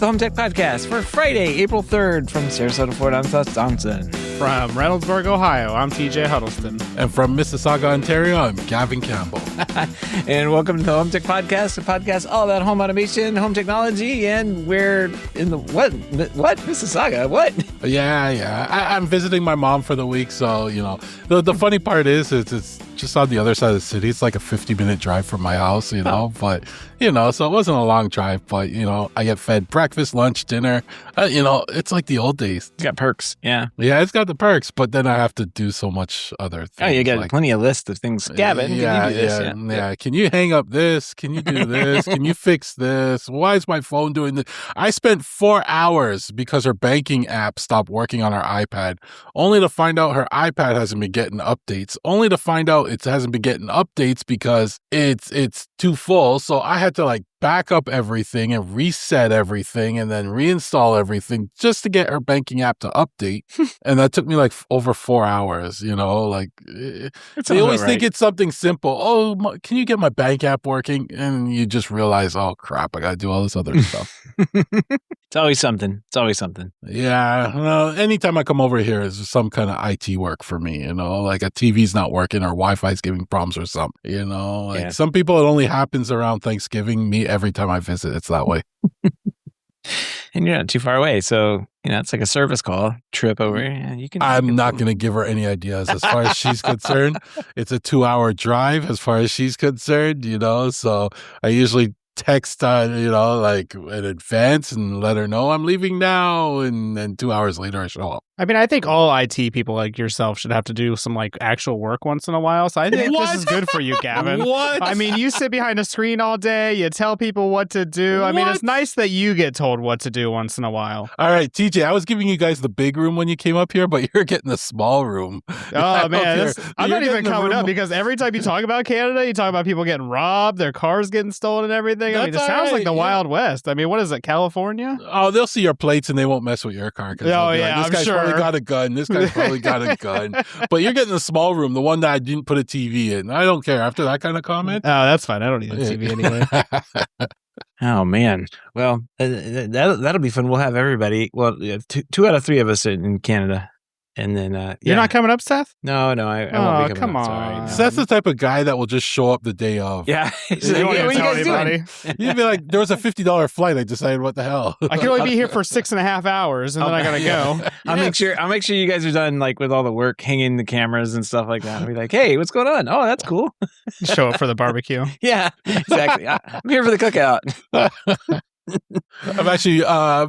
the HomeTech Podcast for Friday, April 3rd from Sarasota, Florida. I'm Seth Thompson. From Reynoldsburg, Ohio, I'm TJ Huddleston. And from Mississauga, Ontario, I'm Gavin Campbell. And welcome to the HomeTech Podcast, a podcast all about home automation, home technology, and we're in the what? Mississauga? What? Yeah. I'm visiting my mom for the week, so, the funny part is it's just on the other side of the city. It's like a 50-minute drive from my house, but, so it wasn't a long drive, but, I get fed breakfast, lunch, dinner. It's like the old days. It's got perks, yeah. Yeah, it's got the perks, but then I have to do so much other things. Oh, you got plenty of lists of things. Gavin, can you do this? Yeah. Can you hang up this? Can you do this? Can you fix this? Why is my phone doing this? I spent 4 hours because her banking app stopped working on her iPad, only to find out her iPad hasn't been getting updates, only to find out it hasn't been getting updates because it's too full. So I had to back up everything and reset everything and then reinstall everything just to get her banking app to update. And that took me over 4 hours, they always think it's something simple. Oh, can you get my bank app working? And you just realize, oh crap, I got to do all this other stuff. It's always something. Yeah. Well, anytime I come over here, it's some kind of IT work for me, like a TV's not working or Wi-Fi's giving problems or something, Some people, it only happens around Thanksgiving. Me, every time I visit, it's that way. And you're not too far away, so it's like a service call trip over. I'm not going to give her any ideas as far as she's concerned. It's a 2-hour drive as far as she's concerned. So I usually text in advance and let her know I'm leaving now, and then 2 hours later I show up. I mean, I think all IT people like yourself should have to do some actual work once in a while. So I think this is good for you, Gavin. What? I mean, you sit behind a screen all day. You tell people what to do. I mean, it's nice that you get told what to do once in a while. All right, TJ, I was giving you guys the big room when you came up here, but you're getting the small room. Oh, man. I'm not even coming up because every time you talk about Canada, you talk about people getting robbed, their cars getting stolen and everything. I mean, it sounds like the Wild West. I mean, what is it, California? Oh, they'll see your plates and they won't mess with your car. Oh, yeah, this guy's probably got a gun. This guy's probably got a gun. But you're getting the small room, the one that I didn't put a TV in. I don't care. After that kind of comment. Oh, that's fine. I don't need a TV anyway. Oh, man. Well, that'll be fun. We'll have everybody. Well, two out of three of us in Canada. And then, You're not coming up, Seth? No, I won't be coming come up. on. Sorry, no. Seth's the type of guy that will just show up the day of. Yeah. You don't even tell anybody. You'd be like, there was a $50 flight. I decided, what the hell? I can only be here for 6.5 hours, and then I gotta go. I'll make sure you guys are done with all the work, hanging the cameras and stuff like that. I'll be like, hey, what's going on? Oh, that's cool. Show up for the barbecue. Yeah, exactly. I'm here for the cookout. I'm actually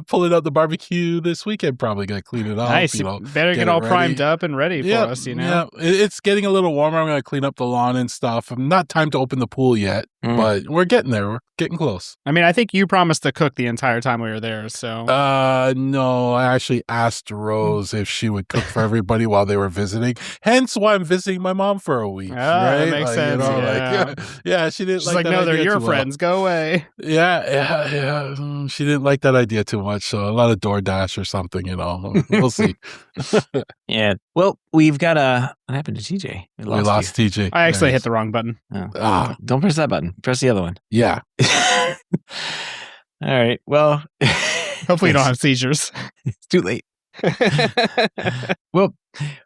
pulling out the barbecue this weekend. Probably gonna clean it up. Nice. Better get all primed up and ready for us. Yeah, it's getting a little warmer. I'm gonna clean up the lawn and stuff. I'm not time to open the pool yet, but we're getting there. We're getting close. I mean, I think you promised to cook the entire time we were there. So no, I actually asked Rose if she would cook for everybody while they were visiting. Hence why I'm visiting my mom for a week. Right? That makes sense. Yeah, she didn't. She's like that no, they're idea your too friends. well. Go away. Yeah. She didn't like that idea too much, so a lot of DoorDash or something, We'll see. Yeah. Well, we've got what happened to TJ? We lost TJ. I actually hit the wrong button. Oh. Don't press that button. Press the other one. Yeah. All right. Well, hopefully you don't have seizures. It's too late. Well,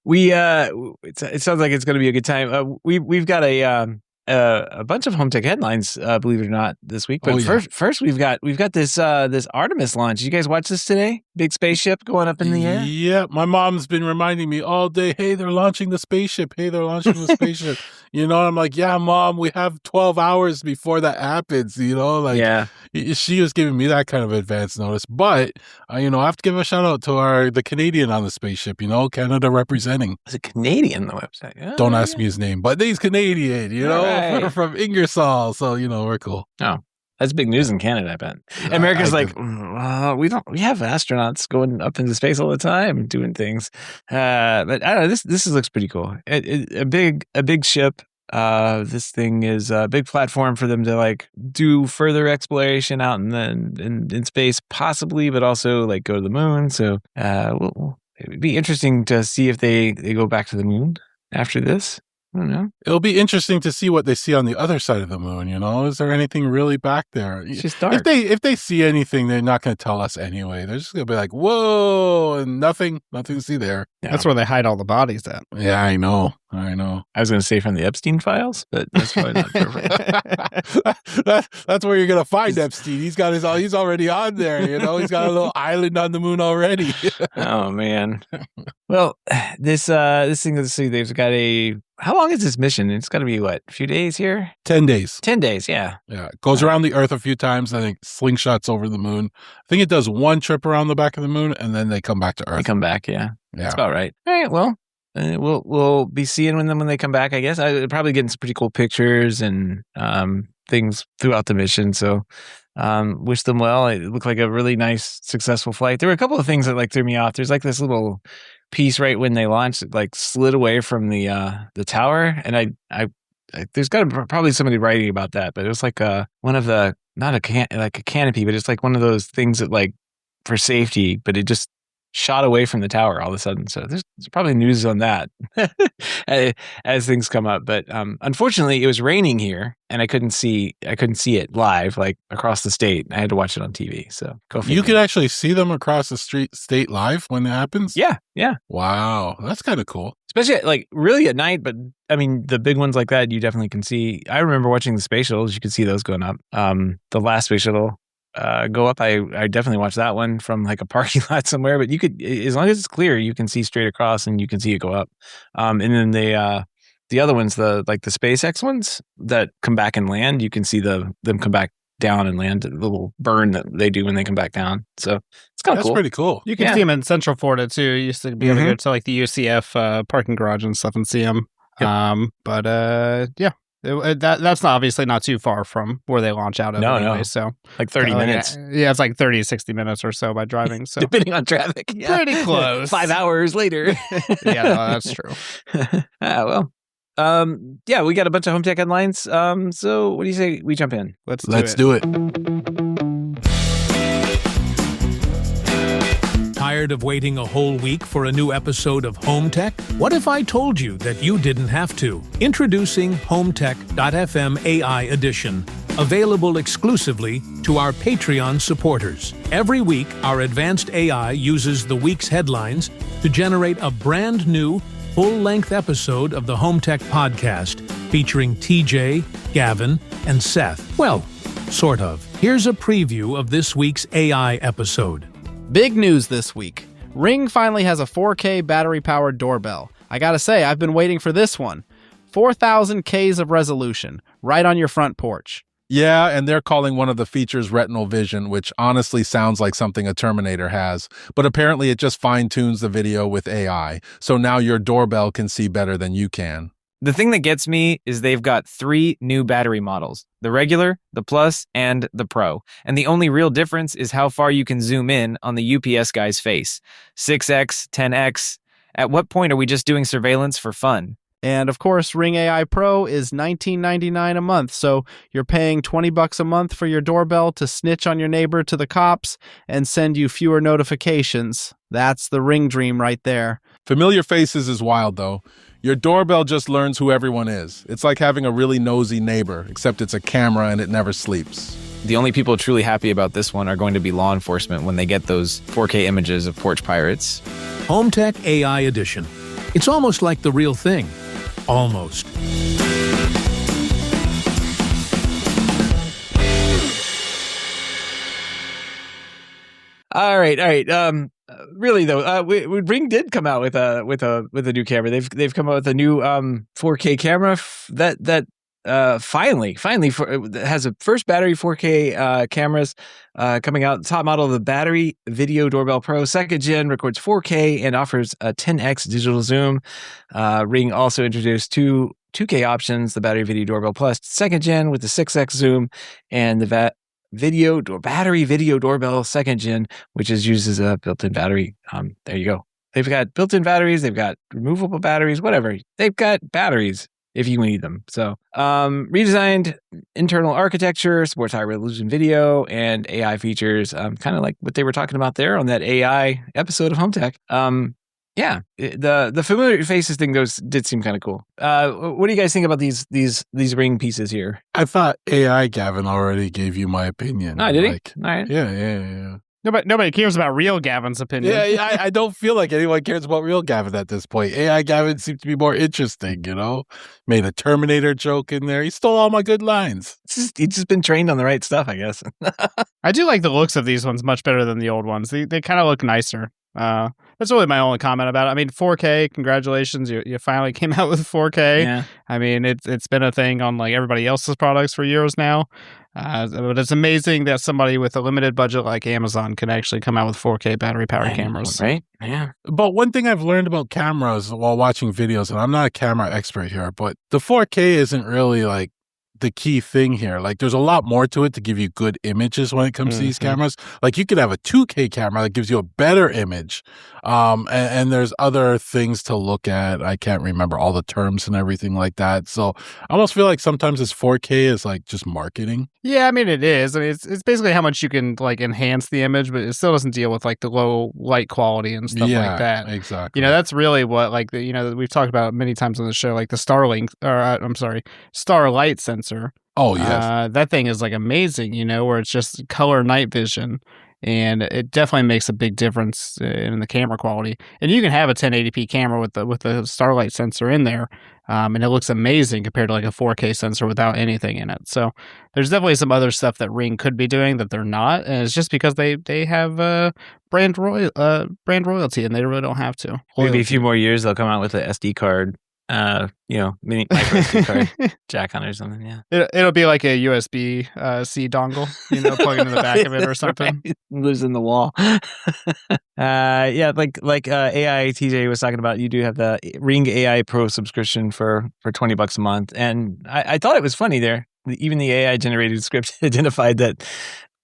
it sounds like it's going to be a good time. We've got a bunch of HomeTech headlines, believe it or not, this week. But first, we've got this Artemis launch. Did you guys watch this today? Big spaceship going up in the air. Yeah, my mom's been reminding me all day. Hey, they're launching the spaceship. And I'm like, yeah, Mom, we have 12 hours before that happens. Yeah. She was giving me that kind of advance notice. But I have to give a shout out to the Canadian on the spaceship. Canada representing. Is it Canadian on the website? Oh, Don't ask me his name, but he's Canadian. Right. From Ingersoll, so we're cool. Oh, that's big news in Canada, I bet. America's we have astronauts going up into space all the time doing things, but I don't know. This looks pretty cool. A big ship. This thing is a big platform for them to do further exploration out in space, possibly, but also go to the moon. So it would be interesting to see if they go back to the moon after this. I don't know. It'll be interesting to see what they see on the other side of the moon. Is there anything really back there? It's just dark. If they see anything, they're not going to tell us anyway. They're just going to be like, "Whoa," and nothing to see there. Yeah. That's where they hide all the bodies at. Yeah, I know. I was going to say from the Epstein files, but that's probably not perfect. That's where you're going to find Epstein. He's already on there. He's got a little island on the moon already. Oh man. Well, this thing. Let's see. They've got how long is this mission? It's got to be a few days here? 10 days. 10 days, yeah. Yeah. It goes around the Earth a few times. I think slingshots over the moon. I think it does one trip around the back of the moon, and then they come back to Earth. They come back, yeah. That's about right. All right, well, we'll be seeing them when they come back, I guess. I'll probably getting some pretty cool pictures and things throughout the mission, so wish them well. It looked like a really nice, successful flight. There were a couple of things that threw me off. There's this little piece right when they launched, it slid away from the tower, and I there's got to probably somebody writing about that, but it was one of the not a canopy, but it's one of those things that for safety, but it just shot away from the tower all of a sudden. So there's probably news on that as things come up. But unfortunately, it was raining here, and I couldn't see it live across the state. I had to watch it on TV. So go figure. You could actually see them across the state live when it happens? Yeah. Wow, that's kind of cool. Especially really at night, but I mean the big ones like that you definitely can see. I remember watching the space shuttles. You could see those going up. The last space shuttle go up. I definitely watched that one from a parking lot somewhere, but you could, as long as it's clear, you can see straight across and you can see it go up. And then the other ones, the SpaceX ones that come back and land, you can see them come back down and land, a little burn that they do when they come back down. So it's kind of cool. That's pretty cool. You can see them in Central Florida too. You used to be able to go to the UCF parking garage and stuff and see them. Yep. That's obviously not too far from where they launch out of anyway. So 30 minutes. Yeah, it's 30 to 60 minutes or so by driving. So depending on traffic. Yeah. Pretty close. 5 hours later. Yeah, no, that's true. We got a bunch of HomeTech headlines. So what do you say we jump in? Let's do it. Tired of waiting a whole week for a new episode of HomeTech? What if I told you that you didn't have to? Introducing HomeTech.fm AI Edition, available exclusively to our Patreon supporters. Every week, our advanced AI uses the week's headlines to generate a brand new, full-length episode of the HomeTech podcast, featuring TJ, Gavin, and Seth. Well, sort of. Here's a preview of this week's AI episode. Big news this week. Ring finally has a 4K battery-powered doorbell. I gotta say, I've been waiting for this one. 4,000 Ks of resolution, right on your front porch. Yeah, and they're calling one of the features retinal vision, which honestly sounds like something a Terminator has. But apparently it just fine-tunes the video with AI, so now your doorbell can see better than you can. The thing that gets me is they've got 3 new battery models, the regular, the Plus, and the Pro. And the only real difference is how far you can zoom in on the UPS guy's face. 6x, 10x. At what point are we just doing surveillance for fun? And of course, Ring AI Pro is $19.99 a month, so you're paying $20 a month for your doorbell to snitch on your neighbor to the cops and send you fewer notifications. That's the Ring dream right there. Familiar faces is wild, though. Your doorbell just learns who everyone is. It's like having a really nosy neighbor, except it's a camera and it never sleeps. The only people truly happy about this one are going to be law enforcement when they get those 4K images of porch pirates. HomeTech AI Edition. It's almost like the real thing. Almost. All right. Really though, Ring did come out with a new camera. They've come out with a new 4K camera that finally has a first battery 4K cameras coming out. Top model of the Battery Video Doorbell Pro, second gen, records 4K and offers a 10x digital zoom. Ring also introduced 2K options: the Battery Video Doorbell Plus second gen with the 6x zoom, and the Battery Video Doorbell second gen, which uses a built-in battery. There you go. They've got built-in batteries. They've got removable batteries. Whatever. They've got batteries if you need them. So, redesigned internal architecture, supports high-resolution video and AI features. Kind of like what they were talking about there on that AI episode of HomeTech. Yeah, the familiar faces thing did seem kind of cool. What do you guys think about these Ring pieces here? I thought AI Gavin already gave you my opinion. Oh, did he? All right. Yeah. Nobody cares about real Gavin's opinion. Yeah, I don't feel like anyone cares about real Gavin at this point. AI Gavin seems to be more interesting, Made a Terminator joke in there. He stole all my good lines. He's just been trained on the right stuff, I guess. I do like the looks of these ones much better than the old ones. They kind of look nicer. That's really my only comment about it. I mean, 4K, congratulations. You finally came out with 4K. Yeah. I mean, it's been a thing on like everybody else's products for years now. But it's amazing that somebody with a limited budget like Amazon can actually come out with 4K battery-powered cameras. Right? Yeah. But one thing I've learned about cameras while watching videos, and I'm not a camera expert here, but the 4K isn't really like the key thing here. Like, there's a lot more to it to give you good images when it comes to these cameras. Like, you could have a 2K camera that gives you a better image. And there's other things to look at. I can't remember all the terms and everything like that. So I almost feel like sometimes this 4K is like just marketing. Yeah, I mean, it is. I mean, it's basically how much you can like enhance the image, but it still doesn't deal with like the low light quality and stuff like that. Exactly. That's really what like we've talked about many times on the show, like the Starlight sensor. Oh, yes. That thing is like amazing, where it's just color night vision. And it definitely makes a big difference in the camera quality. And you can have a 1080p camera with the Starlight sensor in there, and it looks amazing compared to like a 4K sensor without anything in it. So there's definitely some other stuff that Ring could be doing that they're not, and it's just because they have brand royalty, and they really don't have to. Maybe a few more years they'll come out with an SD card. Mini micro SD card jack on it or something. Yeah, it'll be like a USB C dongle, plug into the back of it or something. Right. Lives in the wall. Like AI TJ was talking about. You do have the Ring AI Pro subscription for $20 a month, and I thought it was funny there. Even the AI generated script identified that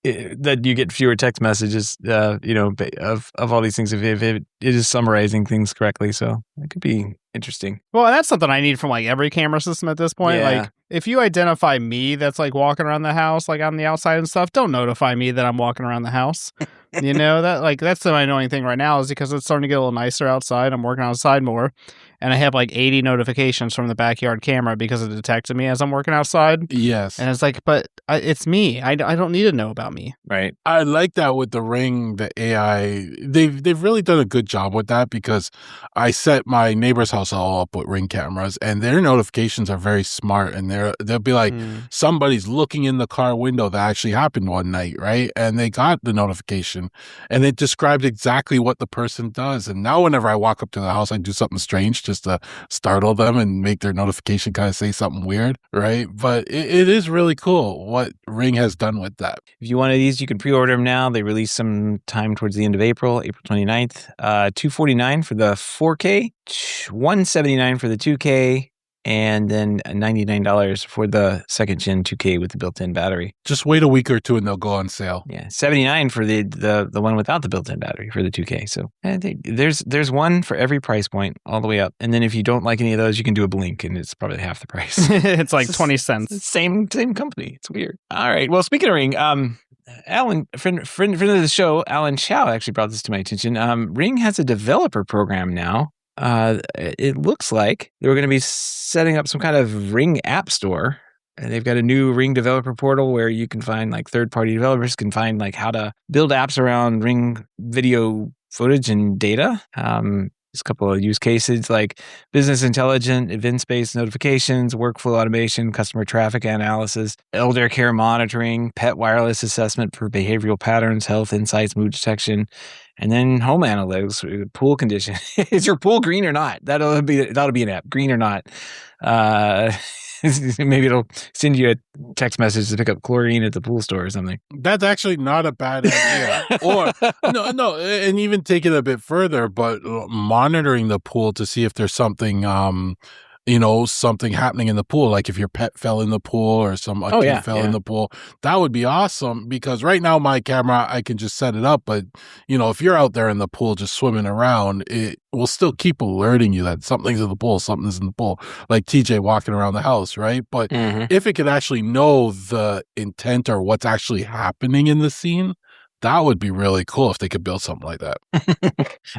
you get fewer text messages, of all these things if it is summarizing things correctly. So it could be interesting. Well, and that's something I need from like every camera system at this point. Yeah. Like if you identify me that's like walking around the house, like on the outside and stuff, don't notify me that I'm walking around the house. That's the annoying thing right now is because it's starting to get a little nicer outside. I'm working outside more, and I have like 80 notifications from the backyard camera because it detected me as I'm working outside. Yes. And it's like, but it's me. I don't need to know about me. Right. I like that with the Ring, the AI. They've really done a good job with that because I set my neighbor's house all up with Ring cameras, and their notifications are very smart, and they'll be like, somebody's looking in the car window. That actually happened one night, right? And they got the notification, and it described exactly what the person does. And now whenever I walk up to the house, I do something strange just to startle them and make their notification kind of say something weird, right? But it is really cool what Ring has done with that. If you wanted these, you can pre-order them now. They release some time towards the end of April 29th. $249 for the 4K, $179 for the 2K, and then $99 for the second gen 2K with the built-in battery. Just wait a week or two and they'll go on sale. Yeah, $79 for the one without the built-in battery for the 2K. So there's one for every price point all the way up. And then if you don't like any of those, you can do a blink, and it's probably half the price. It's like 20 cents. Same company. It's weird. All right. Well, speaking of Ring, Alan, friend of the show, Alan Chow actually brought this to my attention. Ring has a developer program now. It looks like they're going to be setting up some kind of Ring app store, and they've got a new Ring developer portal where you can find like third-party developers can find like how to build apps around Ring video footage and data. There's a couple of use cases like business intelligence, events-based notifications, workflow automation, customer traffic analysis, elder care monitoring, pet wireless assessment for behavioral patterns, health insights, mood detection, and then home analytics, pool condition. Is your pool green or not? That'll be an app, green or not. Maybe it'll send you a text message to pick up chlorine at the pool store or something. That's actually not a bad idea. Or no, and even take it a bit further, but monitoring the pool to see if there's something something happening in the pool, like if your pet fell in the pool or some kid fell in the pool. That would be awesome, because right now my camera, I can just set it up, but if you're out there in the pool just swimming around, it will still keep alerting you that something's in the pool, like TJ walking around the house, right? But if it could actually know the intent or what's actually happening in the scene, That would be really cool if they could build something like that.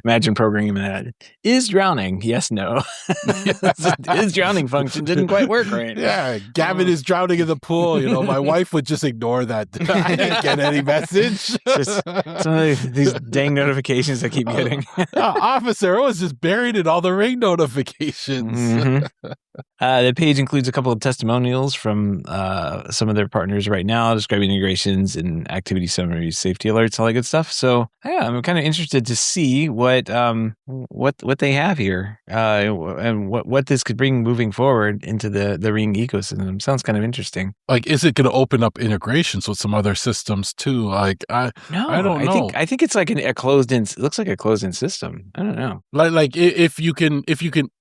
Imagine programming that. Is drowning? Yes, no. Is drowning function didn't quite work right. Yeah, Gavin is drowning in the pool. You know, my wife would just ignore that. I didn't get any message. Just some of these dang notifications I keep getting. Officer, it was just buried in all the Ring notifications. Mm-hmm. The page includes a couple of testimonials from some of their partners right now, describing integrations and activity summaries, safety alerts, all that good stuff. So yeah, I'm kind of interested to see what they have here and what this could bring moving forward into the Ring ecosystem. Sounds kind of interesting. Like, is it going to open up integrations with some other systems too? Like, I don't know. I think it's like a closed-in. It looks like a closed-in system. I don't know. Like if you can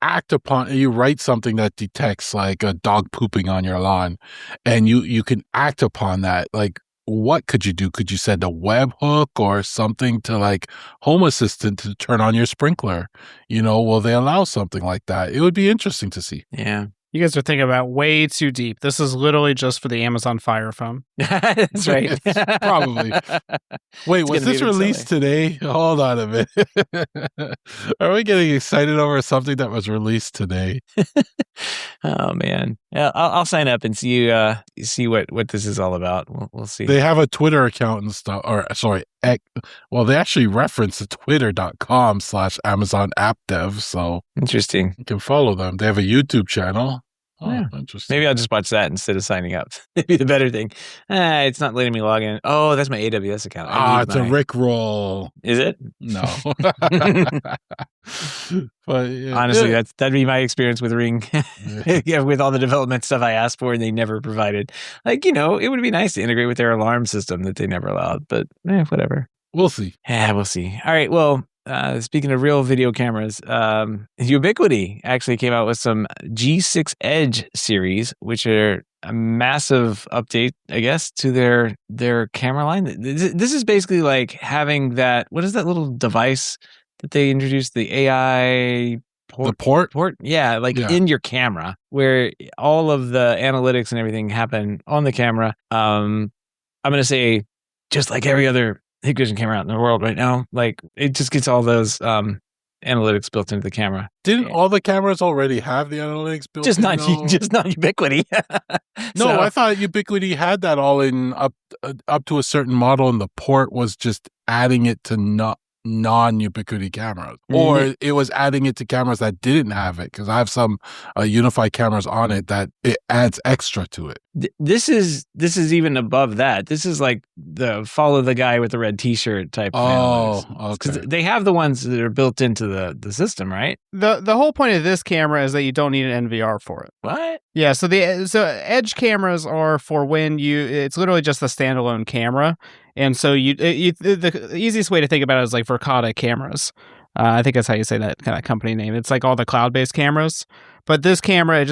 act upon, you write something that detects like a dog pooping on your lawn, and you can act upon that. Like, what could you do? Could you send a webhook or something to like Home Assistant to turn on your sprinkler? You know, will they allow something like that? It would be interesting to see. Yeah. You guys are thinking about way too deep. This is literally just for the Amazon Fire Phone. That's right. Probably. Wait, was this released today? Hold on a minute. Are we getting excited over something that was released today? Oh man, yeah, I'll sign up and see what this is all about. We'll see. They have a Twitter account and stuff, or sorry, well, they actually reference the twitter.com/Amazon app dev, so interesting. You can follow them. They have a YouTube channel. Oh, yeah. Interesting. Maybe I'll just watch that instead of signing up. Maybe the better thing. It's not letting me log in. Oh, that's my AWS account. It's a Rickroll. Is it? No. But yeah. Honestly, that'd be my experience with Ring. Yeah, with all the development stuff I asked for and they never provided. Like, it would be nice to integrate with their alarm system that they never allowed, but whatever. We'll see. Yeah, we'll see. All right, well, speaking of real video cameras, Ubiquiti actually came out with some G6 Edge series, which are a massive update, I guess, to their camera line. This is basically like having that. What is that little device that they introduced? The AI port? Yeah, in your camera, where all of the analytics and everything happen on the camera. I'm going to say, just like every other Hikvision camera out in the world right now, like it just gets all those analytics built into the camera. Didn't all the cameras already have the analytics built? Just not Ubiquiti. No, I thought Ubiquiti had that all in up to a certain model, and the port was just adding it to non-Ubiquiti cameras, or it was adding it to cameras that didn't have it, because I have some UniFi cameras on it that it adds extra to it. This is even above that. This is like the follow the guy with the red t-shirt type. Oh, okay. Because they have the ones that are built into the system, right? The whole point of this camera is that you don't need an NVR for it. What? Yeah, so Edge cameras are for when it's literally just a standalone camera. And so the easiest way to think about it is like Verkada cameras. I think that's how you say that kind of company name. It's like all the cloud-based cameras. But this camera,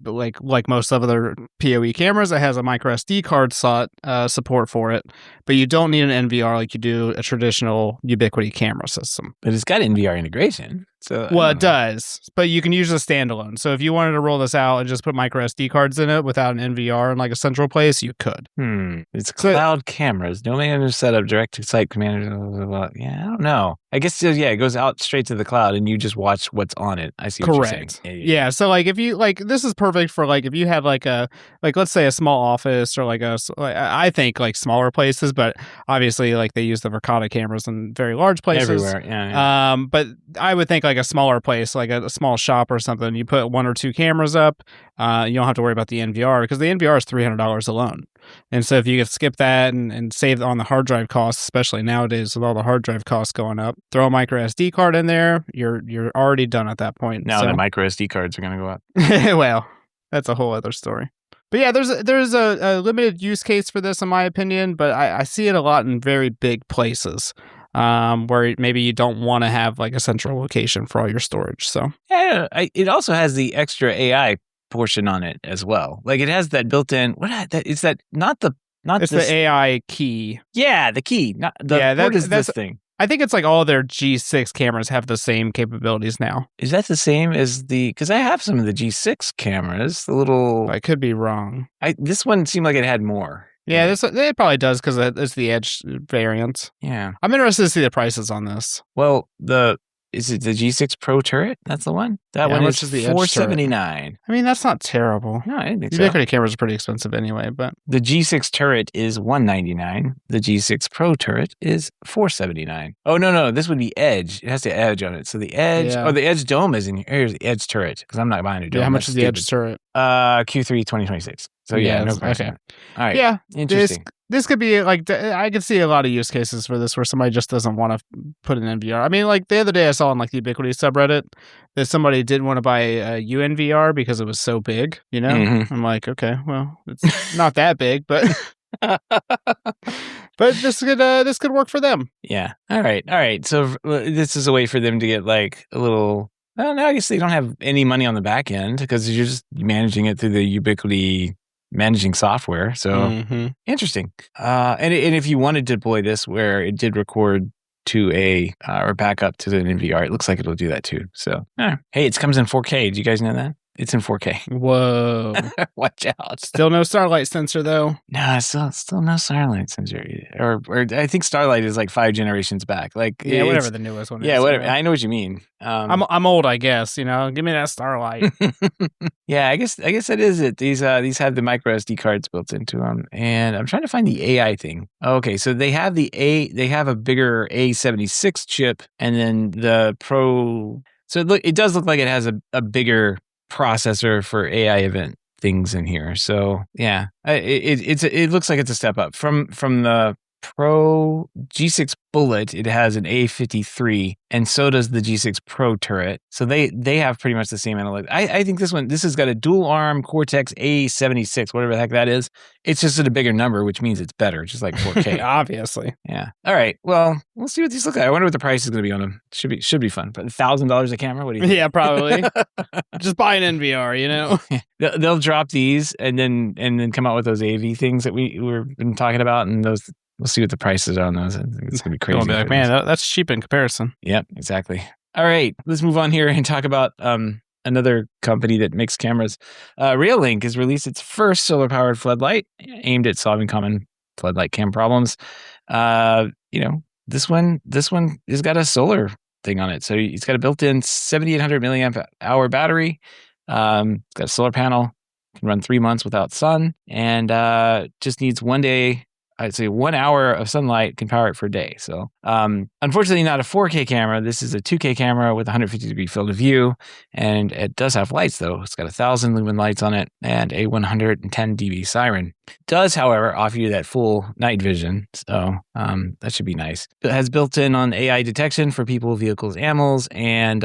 like most of other PoE cameras, it has a micro SD card slot support for it. But you don't need an NVR like you do a traditional Ubiquiti camera system. But it's got NVR integration. So it does, but you can use a standalone. So if you wanted to roll this out and just put micro SD cards in it without an NVR in like a central place, you could. It's cloud cameras. No man set up direct to site commanders. Yeah, I don't know. I guess it goes out straight to the cloud and you just watch what's on it. I see what Correct. you're saying. Yeah. So like if you this is perfect for like if you have like let's say a small office or I think like smaller places, but obviously like they use the Verkada cameras in very large places everywhere. Yeah. But I would think like a smaller place, like a small shop or something, you put 1 or 2 cameras up, you don't have to worry about the NVR, because the NVR is $300 alone. And so if you could skip that and save on the hard drive costs, especially nowadays with all the hard drive costs going up, throw a micro SD card in there, you're already done at that point. Now the micro SD cards are going to go up. Well, that's a whole other story. But yeah, there's a limited use case for this in my opinion, but I see it a lot in very big places. Where maybe you don't want to have like a central location for all your storage. So yeah, it also has the extra AI portion on it as well. Like it has that built-in. It's the AI key. Yeah, the key. Not the. What is this thing? I think it's like all their G6 cameras have the same capabilities now. Is that the same as because I have some of the G6 cameras, the little... I could be wrong. This one seemed like it had more. Yeah, it probably does because it's the Edge variant. Yeah. I'm interested to see the prices on this. Well, is it the G6 Pro turret? That's the one. That Yeah, one how is much is the Edge turret? $479. I mean, that's not terrible. No, I didn't think so. Ubiquiti cameras are pretty expensive anyway, but The G6 turret is $199. The G6 Pro turret is $479. Oh, no. This would be Edge. It has the Edge on it. So the Edge, the Edge dome is in here. Here's the Edge turret because I'm not buying a dome. Yeah, how much is the Edge turret? Q3 2026. So yeah, no question. Okay. All right. Yeah, Interesting. This could be like, I could see a lot of use cases for this where somebody just doesn't want to put an NVR. I mean, like the other day I saw on like the Ubiquiti subreddit that somebody didn't want to buy a UNVR because it was so big, you know? Mhm. I'm like, okay, well, it's not that big, but but this could work for them. Yeah. All right. So this is a way for them to get like a little. Well, no, I guess they don't have any money on the back end because you're just managing it through the Ubiquiti managing software. So interesting. And if you wanted to deploy this where it did record to or back up to an NVR, it looks like it'll do that too. So, hey, it comes in 4K. Do you guys know that? It's in 4K. Whoa. Watch out. Still no Starlight sensor though. No, still no Starlight sensor. Or I think Starlight is like 5 generations back. Like whatever the newest one is. Yeah, whatever. I know what you mean. I'm old, I guess, you know. Give me that Starlight. Yeah, I guess that is it. These have the micro SD cards built into them. And I'm trying to find the AI thing. Okay, so they have a bigger A76 chip and then the Pro. So it does look like it has a bigger processor for AI event things in here. So yeah, it looks like it's a step up from the Pro G6 Bullet. It has an A53, and so does the G6 Pro turret. So they have pretty much the same analytics. I think this has got a dual ARM Cortex A76, whatever the heck that is. It's just at a bigger number, which means it's better, just like 4K. Obviously. Yeah. All right. Well, we'll see what these look like. I wonder what the price is going to be on them. Should be fun. But $1,000 a camera. What do you think? Yeah, probably. Just buy an NVR, you know. They'll drop these and then come out with those AV things that we've been talking about, and those. We'll see what the prices are on those. I think it's going to be crazy. Don't be like, man, that's cheap in comparison. Yep, exactly. All right, let's move on here and talk about another company that makes cameras. Reolink has released its first solar-powered floodlight aimed at solving common floodlight cam problems. This one has got a solar thing on it. So it's got a built-in 7,800 milliamp hour battery. It's got a solar panel. Can run 3 months without sun, and just needs 1 day. I'd say 1 hour of sunlight can power it for a day. So, unfortunately, not a 4K camera. This is a 2K camera with 150-degree field of view, and it does have lights though. It's got 1,000 lumen lights on it and a 110 dB siren. It does, however, offer you that full night vision, so that should be nice. It has built-in on AI detection for people, vehicles, animals, and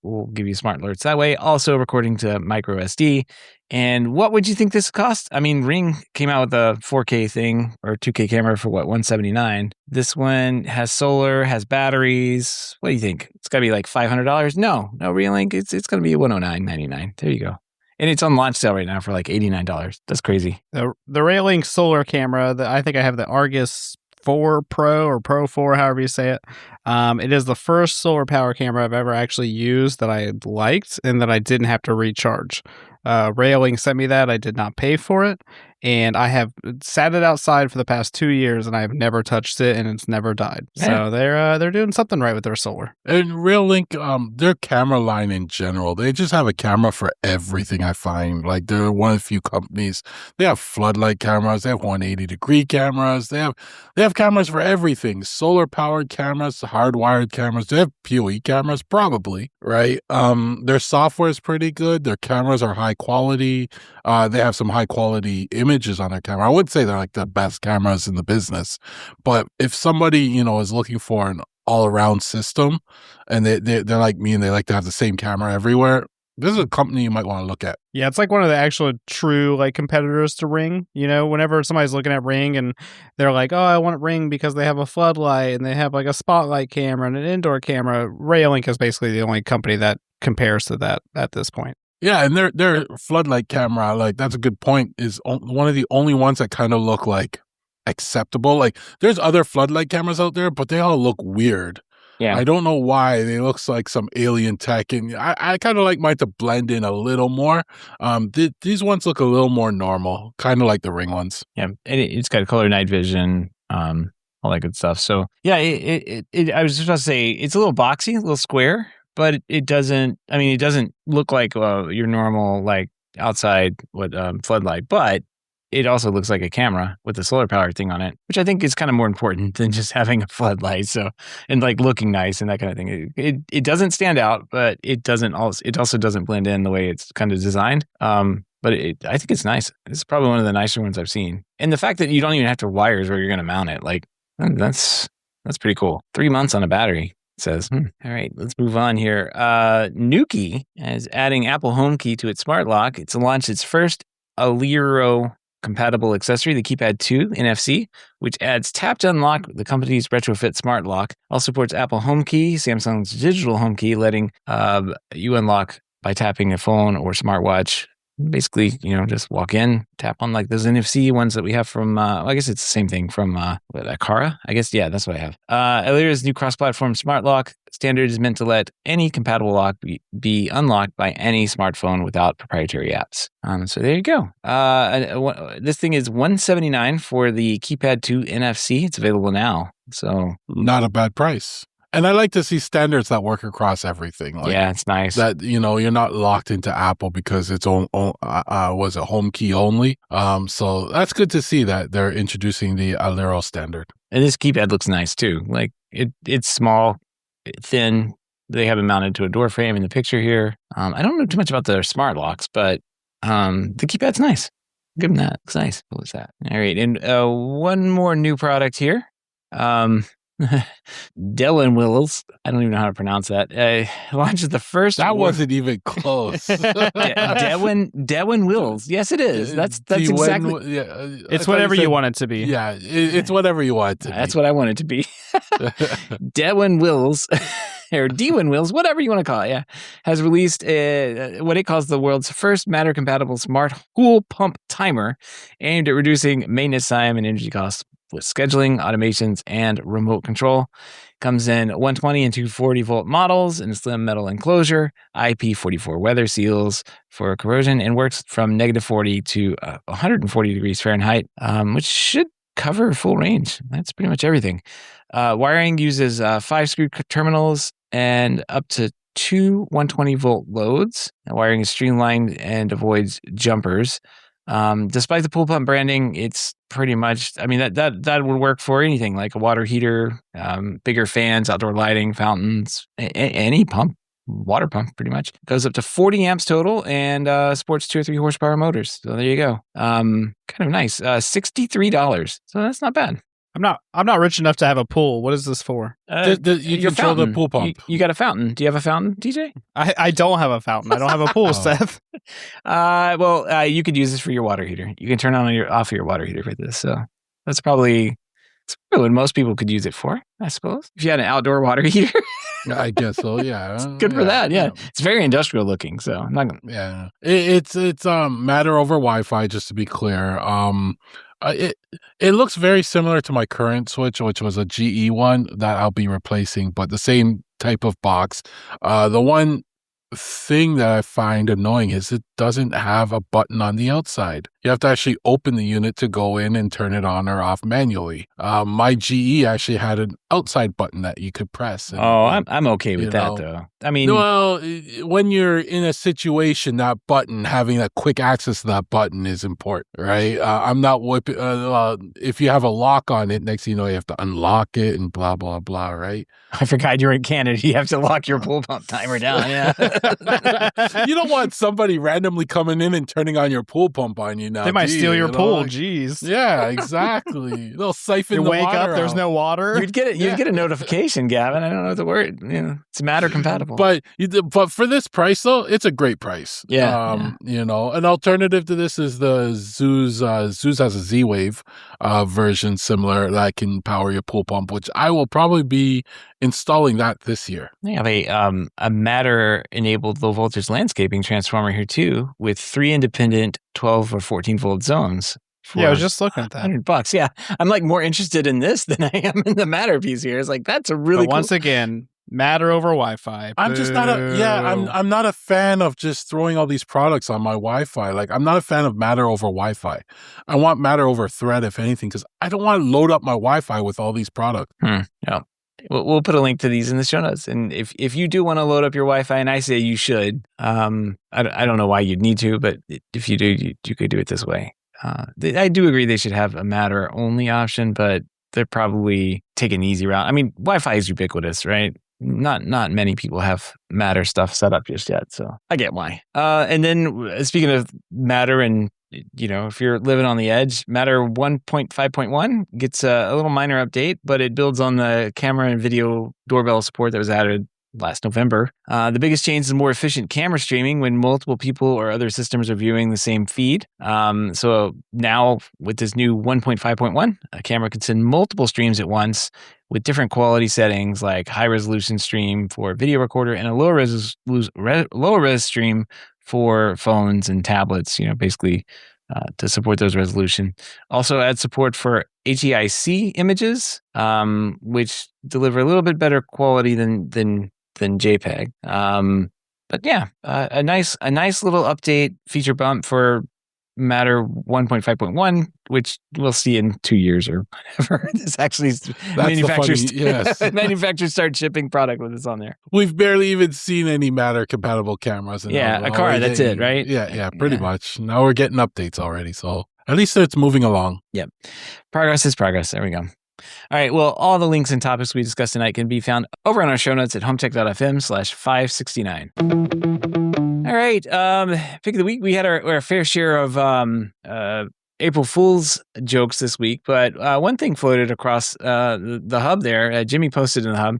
will give you smart alerts that way. Also, recording to micro SD. And what would you think this cost? I mean, Ring came out with a 4K thing or 2K camera for what, $179. This one has solar, has batteries. What do you think? It's got to be like $500? No, Reolink. It's going to be $109.99. There you go. And it's on launch sale right now for like $89. That's crazy. The Reolink solar camera, I think I have the Argus 4 Pro or Pro 4, however you say it. It is the first solar power camera I've ever actually used that I liked and that I didn't have to recharge. Reolink sent me that. I did not pay for it, and I have sat it outside for the past 2 years, and I have never touched it, and it's never died. So they're doing something right with their solar. And Reolink, their camera line in general, they just have a camera for everything. I find like they're one of the few companies. They have floodlight cameras, they have 180-degree cameras, they have cameras for everything. Solar powered cameras, hardwired cameras. They have PoE cameras, probably, right? Their software is pretty good. Their cameras are high quality. They have some high quality images on their camera. I would say they're like the best cameras in the business. But if somebody, is looking for an all around system and they're like me and they like to have the same camera everywhere, this is a company you might want to look at. Yeah, it's like one of the actual true like competitors to Ring. Whenever somebody's looking at Ring and they're like, oh, I want Ring because they have a floodlight and they have like a spotlight camera and an indoor camera. Reolink is basically the only company that compares to that at this point. Yeah, and their floodlight camera, like that's a good point, is one of the only ones that kind of look like acceptable. Like there's other floodlight cameras out there, but they all look weird. Yeah. I don't know why. It looks like some alien tech, and I kind of like mine to blend in a little more. These ones look a little more normal, kind of like the Ring ones. Yeah, it's got color night vision, all that good stuff. So yeah, I was just about to say it's a little boxy, a little square, but it doesn't. I mean, it doesn't look like your normal like outside floodlight, but it also looks like a camera with a solar power thing on it, which I think is kind of more important than just having a floodlight. So and like looking nice and that kind of thing. It doesn't stand out, but it also doesn't blend in the way it's kind of designed. But I think it's nice. It's probably one of the nicer ones I've seen. And the fact that you don't even have to wires where you're going to mount it, like that's pretty cool. 3 months on a battery, it says. All right, let's move on here. Nuki is adding Apple HomeKey to its smart lock. It's launched its first Aliro compatible accessory, the Keypad 2 NFC, which adds tap to unlock the company's retrofit smart lock. Also supports Apple HomeKey, Samsung's digital HomeKey, letting you unlock by tapping a phone or smartwatch. Basically, just walk in, tap on like those NFC ones that we have from, I guess it's the same thing from Akara. I guess, yeah, that's what I have. Alira's new cross-platform smart lock standard is meant to let any compatible lock be unlocked by any smartphone without proprietary apps. So there you go. This thing is $179 for the Keypad 2 NFC. It's available now. So not a bad price. And I like to see standards that work across everything. Like yeah, it's nice. That, you're not locked into Apple because it's was a HomeKey only. So that's good to see that they're introducing the Aliro standard. And this keypad looks nice too. Like it's small, thin. They have it mounted to a door frame in the picture here. I don't know too much about their smart locks, but the keypad's nice. Give them that. It's nice. What was that? All right. And one more new product here. DEWENWILS, I don't even know how to pronounce that. Launches the first. That wasn't even close. DEWENWILS. Yes, it is. That's exactly. Yeah, it's whatever you want it to be. Yeah, it's whatever you want it to be. That's what I want it to be. DEWENWILS or DEWENWILS, whatever you want to call it. Yeah, has released what it calls the world's first Matter-compatible smart pool pump timer, aimed at reducing maintenance time and energy costs with scheduling, automations, and remote control. Comes in 120 and 240 volt models in a slim metal enclosure, IP44 weather seals for corrosion, and works from -40 to 140 degrees Fahrenheit, which should cover full range. That's pretty much everything. Wiring uses 5 screw terminals and up to 2 120 volt loads. The wiring is streamlined and avoids jumpers. Despite the pool pump branding, it's pretty much, I mean, that would work for anything like a water heater, bigger fans, outdoor lighting, fountains, any pump, water pump pretty much. Goes up to 40 amps total and sports 2 or 3 horsepower motors. So there you go. Kind of nice. $63. So that's not bad. I'm not rich enough to have a pool. What is this for? You control the pool pump. You got a fountain. Do you have a fountain, DJ? I don't have a fountain. I don't have a pool, Seth. Well, you could use this for your water heater. You can turn on off your water heater for this. So that's probably what most people could use it for, I suppose. If you had an outdoor water heater. I guess so. Yeah, it's good for that. Yeah, it's very industrial looking. So I'm not gonna. Yeah, it's Matter over Wi-Fi. Just to be clear, it looks very similar to my current Switch, which was a GE one that I'll be replacing, but the same type of box. The one thing that I find annoying is it doesn't have a button on the outside. You have to actually open the unit to go in and turn it on or off manually. My GE actually had an outside button that you could press. And, I'm okay with that though. I mean, well, when you're in a situation, that button, having that quick access to that button is important, right? I'm not whipping. If you have a lock on it, next thing you know, you have to unlock it and blah blah blah, right? I forgot you're in Canada. You have to lock your pool pump timer down. Yeah. You don't want somebody randomly coming in and turning on your pool pump on you now. They might steal your pool. Jeez. Yeah, exactly. They'll siphon the water wake up, out. There's no water. You'd get a notification, Gavin. I don't know the word. It's Matter compatible. But for this price though, it's a great price. Yeah. An alternative to this is the Zeus. Zeus has a Z-Wave version similar that can power your pool pump, which I will probably be installing that this year. They have a Matter-enabled low-voltage landscaping transformer here too, with 3 independent 12 or 14-volt zones. I was just looking at that. $100. Yeah, I'm like more interested in this than I am in the Matter piece here. It's like that's a really but once again, Matter over Wi-Fi. I'm just not I'm not a fan of just throwing all these products on my Wi-Fi. Like, I'm not a fan of Matter over Wi-Fi. I want Matter over Thread, if anything, because I don't want to load up my Wi-Fi with all these products. Yeah. We'll put a link to these in the show notes. And if you do want to load up your Wi-Fi, and I say you should, I don't know why you'd need to, but if you do, you could do it this way. I do agree they should have a Matter only option, but they're probably taking the easy route. I mean, Wi-Fi is ubiquitous, right? Not many people have Matter stuff set up just yet, so I get why. And then speaking of Matter, and if you're living on the edge, Matter 1.5.1 gets a little minor update, but it builds on the camera and video doorbell support that was added last November. The biggest change is more efficient camera streaming when multiple people or other systems are viewing the same feed. So now with this new 1.5.1, a camera can send multiple streams at once with different quality settings, like high resolution stream for video recorder and a lower res stream for phones and tablets, basically to support those resolution. Also add support for HEIC images, which deliver a little bit better quality than JPEG. But yeah, a nice little update, feature bump for Matter 1.5.1, which we'll see in 2 years or whatever. This actually manufacturers start shipping product with this on there. We've barely even seen any Matter compatible cameras. A car, that's it, right? Yeah, pretty much. Now we're getting updates already, so at least it's moving along. Yep. Progress is progress. There we go. All right. Well, all the links and topics we discussed tonight can be found over on our show notes at HomeTech.fm/569. All right. Pick of the week. We had our fair share of April Fool's jokes this week, but one thing floated across the hub there. Jimmy posted in the hub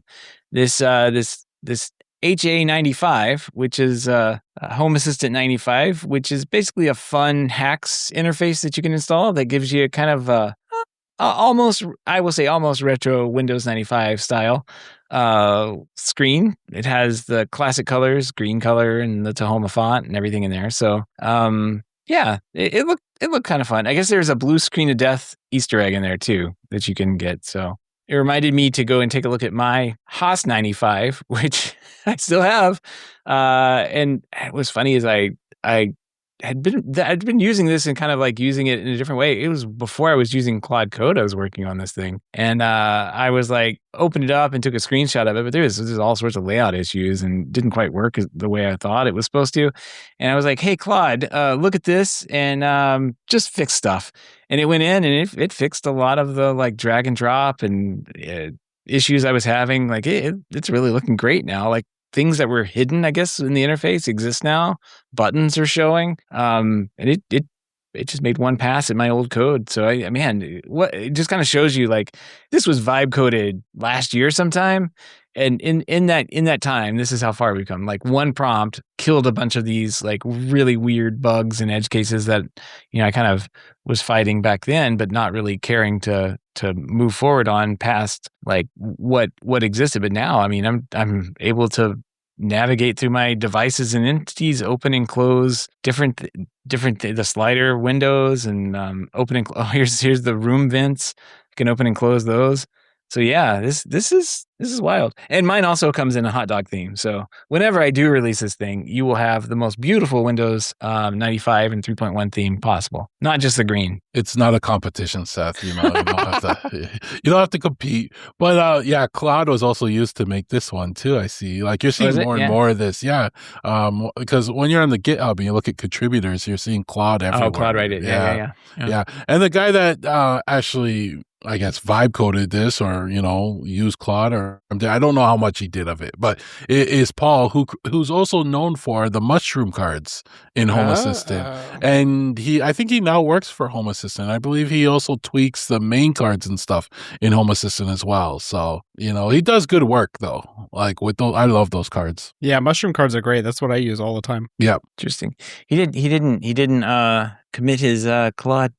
this HA95, which is Home Assistant 95, which is basically a fun hacks interface that you can install that gives you kind of almost retro Windows 95 style screen. It has the classic colors, green color and the Tahoma font and everything in there. So it looked kind of fun. I guess there's a blue screen of death Easter egg in there too that you can get. So it reminded me to go and take a look at my Haas 95, which I still have. And it was funny as I'd been using this and kind of like using it in a different way. It was before I was using Claude Code. I was working on this thing, and I was like, opened it up and took a screenshot of it. But there's all sorts of layout issues and didn't quite work the way I thought it was supposed to. And I was like, hey, Claude, look at this and just fix stuff. And it went in and it fixed a lot of the like drag and drop and issues I was having. Like it's really looking great now. Like, things that were hidden, I guess, in the interface exist now. Buttons are showing, and it just made one pass at my old code. So it just kind of shows you like this was vibe coded last year sometime, and in that time, this is how far we've come. Like one prompt killed a bunch of these like really weird bugs and edge cases that I kind of was fighting back then, but not really caring to move forward on past like what existed. But now, I'm able to navigate through my devices and entities, open and close different the slider windows and open and here's the room vents. I can open and close those. So yeah, this is wild. And mine also comes in a hot dog theme. So whenever I do release this thing, you will have the most beautiful Windows 95 and 3.1 theme possible. Not just the green. It's not a competition, Seth. You don't have to compete. But Claude was also used to make this one too. I see. Like you're seeing more and more of this. Yeah. Because when you're on the GitHub and you look at contributors, you're seeing Claude everywhere. Oh, Claude, right? Yeah. And the guy that actually, I guess, vibe coded this or, used Claude or I don't know how much he did of it, but it is Paul, who's also known for the mushroom cards in Home Assistant. And I think he now works for Home Assistant. I believe he also tweaks the main cards and stuff in Home Assistant as well. So, he does good work though. Like with those, I love those cards. Yeah, mushroom cards are great. That's what I use all the time. Yeah. Interesting. He didn't commit his Claude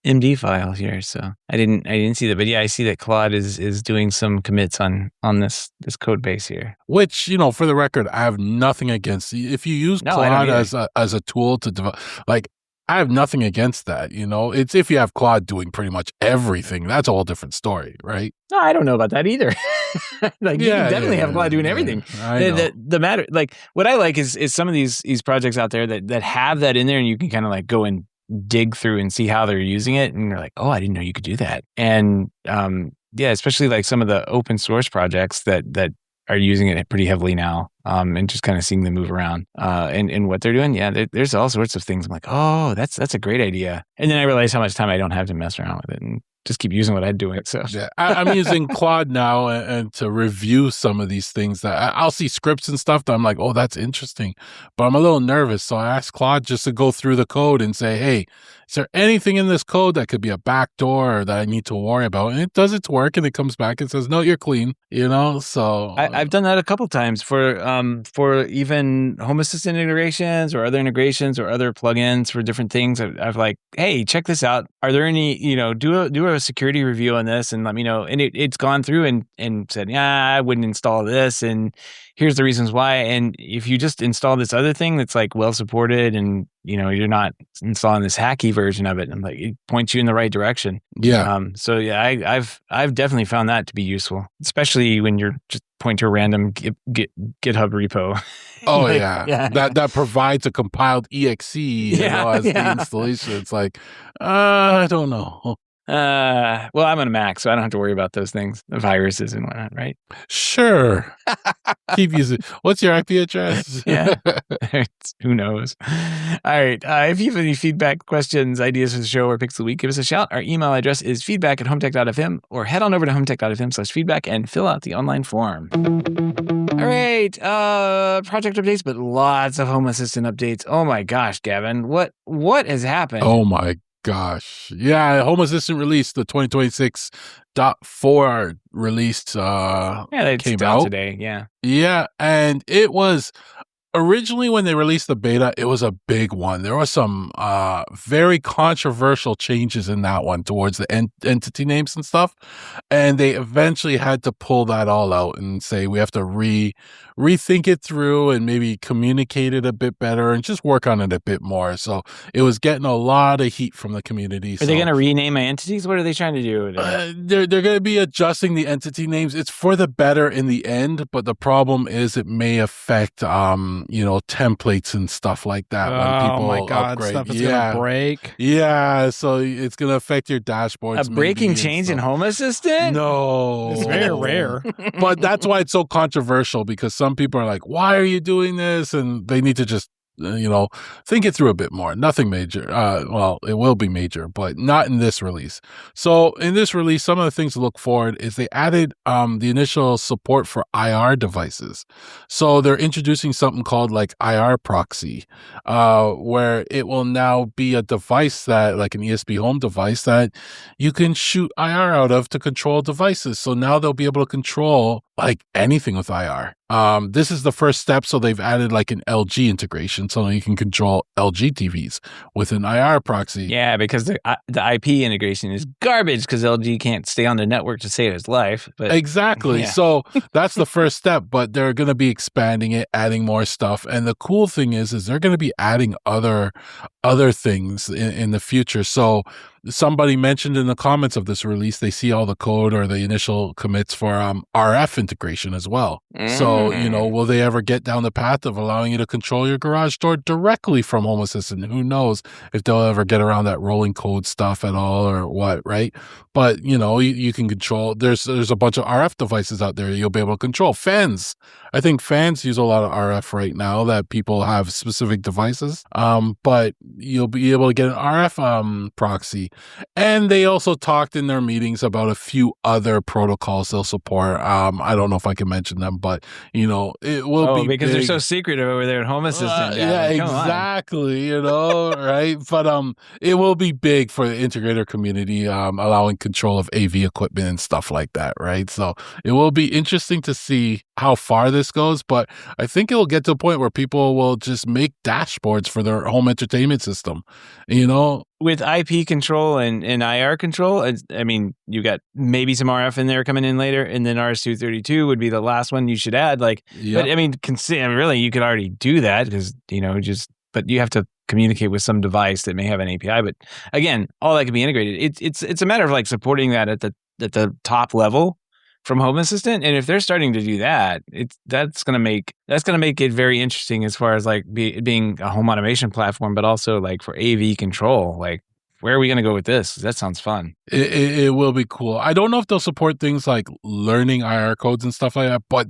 MD file here, so I didn't see that. But yeah, I see that Claude is doing some commits on this code base here. Which, for the record, I have nothing against. If you use Claude as a tool to develop, like I have nothing against that. It's if you have Claude doing pretty much everything, that's a whole different story, right? No, I don't know about that either. Like you can definitely have Claude doing everything. The matter, like what I like is some of these projects out there that have that in there, and you can kind of like go and dig through and see how they're using it, and you're like, oh, I didn't know you could do that. And especially like some of the open source projects that are using it pretty heavily now, and just kind of seeing them move around and what they're doing. Yeah, there's all sorts of things. I'm like, oh, that's a great idea. And then I realize how much time I don't have to mess around with it and just keep using what I'm doing. So yeah, I'm using Claude now and to review some of these things that I'll see scripts and stuff that I'm like, oh, that's interesting, but I'm a little nervous. So I asked Claude just to go through the code and say, hey, is there anything in this code that could be a backdoor or that I need to worry about? And it does its work, and it comes back and says, no, you're clean. So I've done that a couple times for even Home Assistant integrations or other integrations or other plugins for different things. I've like, hey, check this out. Are there any, do a security review on this and let me know. And it's gone through and said, yeah, I wouldn't install this, and here's the reasons why. And if you just install this other thing that's like well supported, and you're not installing this hacky version of it, and like it points you in the right direction. Yeah. So yeah, I've definitely found that to be useful, especially when you're just point to a random GitHub repo. Oh like, yeah. That provides a compiled exe as the installation. It's like, I don't know. Well, I'm on a Mac, so I don't have to worry about those things, the viruses and whatnot, right? Sure. Keep using. What's your IP address? Yeah. Who knows? All right. If you have any feedback, questions, ideas for the show, or picks of the week, give us a shout. Our email address is feedback@HomeTech.fm, or head on over to HomeTech.fm/feedback and fill out the online form. All right. Project updates, but lots of Home Assistant updates. Oh my gosh, Gavin. What has happened? Oh my gosh. Yeah, Home Assistant released the 2026.4 released they came out out today. Yeah. Yeah, and it was originally when they released the beta, it was a big one. There were some very controversial changes in that one towards the entity names and stuff, and they eventually had to pull that all out and say we have to rethink it through and maybe communicate it a bit better and just work on it a bit more. So it was getting a lot of heat from the community. Are they going to rename my entities? What are they trying to do? They're going to be adjusting the entity names. It's for the better in the end, but the problem is it may affect templates and stuff like that when people my God, upgrade. Stuff is going to break. Yeah, so it's going to affect your dashboards. A breaking change in Home Assistant? No. It's very rare. But that's why it's so controversial, because some people are like, why are you doing this? And they need to just think it through a bit more. Nothing major. Well, it will be major, but not in this release. So in this release, some of the things to look forward is they added the initial support for IR devices. So they're introducing something called like IR proxy, where it will now be a device that, like an ESP home device, that you can shoot IR out of to control devices. So now they'll be able to control like anything with IR. This is the first step. So they've added like an LG integration, so you can control LG TVs with an IR proxy. Yeah, because the IP integration is garbage because LG can't stay on the network to save its life. But exactly. Yeah. So that's the first step, but they're going to be expanding it, adding more stuff. And the cool thing is they're going to be adding other things in the future. So somebody mentioned in the comments of this release, they see all the code or the initial commits for RF integration as well. So, will they ever get down the path of allowing you to control your garage door directly from Home Assistant? Who knows if they'll ever get around that rolling code stuff at all or what, right? But, you can control, there's a bunch of RF devices out there you'll be able to control. Fans. I think fans use a lot of RF right now that people have specific devices. But you'll be able to get an RF proxy. And they also talked in their meetings about a few other protocols they'll support. I don't know if I can mention them, but it will be because big. they're so secretive over there at Home Assistant. Yeah, exactly. Right? But it will be big for the integrator community, allowing control of AV equipment and stuff like that, right? So it will be interesting to see how far this goes, but I think it will get to a point where people will just make dashboards for their home entertainment system, With IP control and IR control, I mean, you got maybe some RF in there coming in later, and then RS-232 would be the last one you should add. But I mean, really, you could already do that because but you have to communicate with some device that may have an API. But again, all that can be integrated. It's a matter of like supporting that at the top level from Home Assistant. And if they're starting to do that, that's gonna make it very interesting as far as like being a home automation platform, but also like for AV control. Like, where are we going to go with this? That sounds fun. It will be cool. I don't know if they'll support things like learning IR codes and stuff like that, but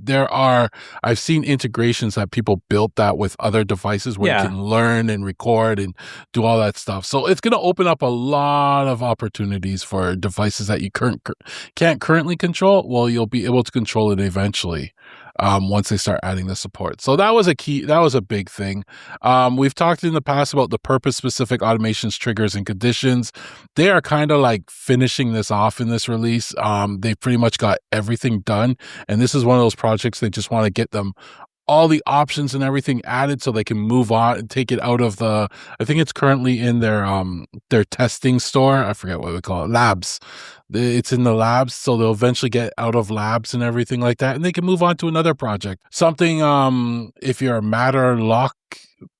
I've seen integrations that people built that with other devices where you can learn and record and do all that stuff. So it's going to open up a lot of opportunities for devices that you can't currently control. Well, you'll be able to control it eventually. Once they start adding the support. So that was a big thing. We've talked in the past about the purpose-specific automations, triggers, and conditions. They are kind of like finishing this off in this release. They've pretty much got everything done. And this is one of those projects they just want to get them all the options and everything added so they can move on and take it out of I think it's currently in their testing store. I forget what we call it. Labs. It's in the labs. So they'll eventually get out of labs and everything like that. And they can move on to another project. Something, if you're a Matter lock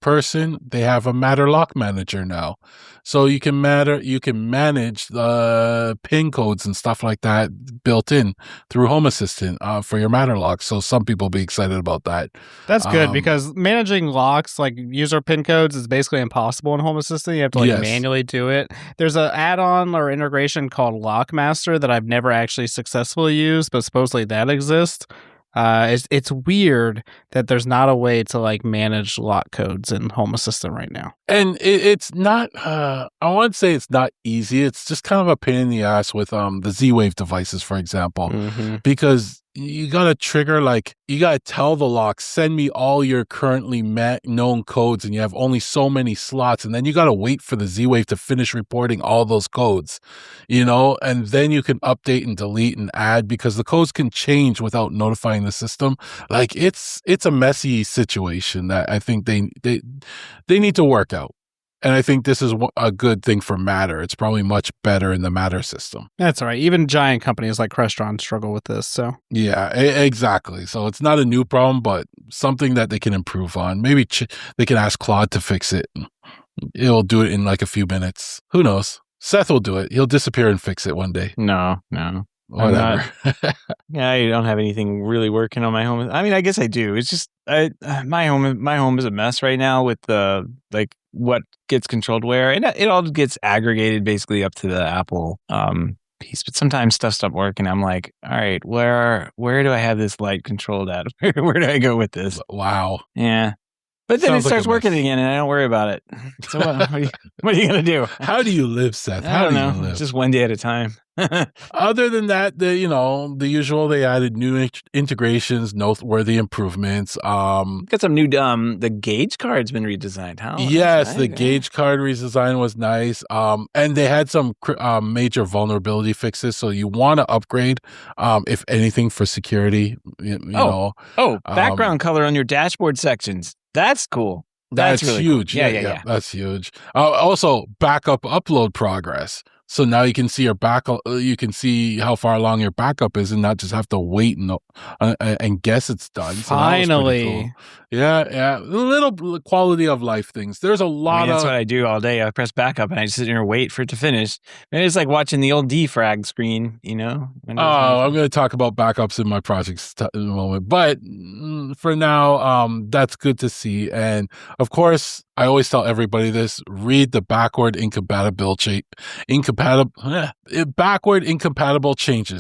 person, they have a Matter lock manager now. So you can manage the PIN codes and stuff like that built in through Home Assistant for your Matter lock. So some people will be excited about that. That's good because managing locks, like user PIN codes, is basically impossible in Home Assistant. You have to manually do it. There's an add-on or integration called Lockmaster that I've never actually successfully used, but supposedly that exists. It's weird that there's not a way to like manage lock codes in Home Assistant right now. And it's not, I wouldn't say it's not easy. It's just kind of a pain in the ass with the Z-Wave devices, for example, because you got to trigger, like, you got to tell the lock, send me all your currently known codes, and you have only so many slots. And then you got to wait for the Z-Wave to finish reporting all those codes, and then you can update and delete and add because the codes can change without notifying the system. Like, it's a messy situation that I think they need to work out. And I think this is a good thing for Matter. It's probably much better in the Matter system. That's all right. Even giant companies like Crestron struggle with this. So yeah, exactly. So it's not a new problem, but something that they can improve on. Maybe they can ask Claude to fix it. It'll do it in like a few minutes. Who knows? Seth will do it. He'll disappear and fix it one day. No. Whatever. Yeah, I don't have anything really working on my home. I mean, I guess I do. It's just my home is a mess right now with the what gets controlled where, and it all gets aggregated basically up to the Apple piece. But sometimes stuff stops working. I'm like, all right, where do I have this light controlled at? Where do I go with this? Wow. Yeah. But then Sounds it starts like a working mess. again, and I don't worry about it. So what are you gonna do? How do you live, Seth? I How don't do know. you live? Just one day at a time. Other than that, the usual, they added new integrations, noteworthy improvements. Got some new the gauge card's been redesigned. How? Yes, the gauge card redesign was nice. And they had some major vulnerability fixes. So you want to upgrade, if anything, for security. Background color on your dashboard sections. That's cool. That's really huge. Cool. Yeah. That's huge. Also, backup upload progress. So now you can see you can see how far along your backup is, and not just have to wait and guess it's done. So finally, cool. Yeah, little quality of life things. There's a lot that's what I do all day. I press backup and I just sit there and wait for it to finish. And it's like watching the old defrag screen, I'm going to talk about backups in my projects in a moment, but for now, that's good to see. And of course, I always tell everybody this: read the backward incompatible changes.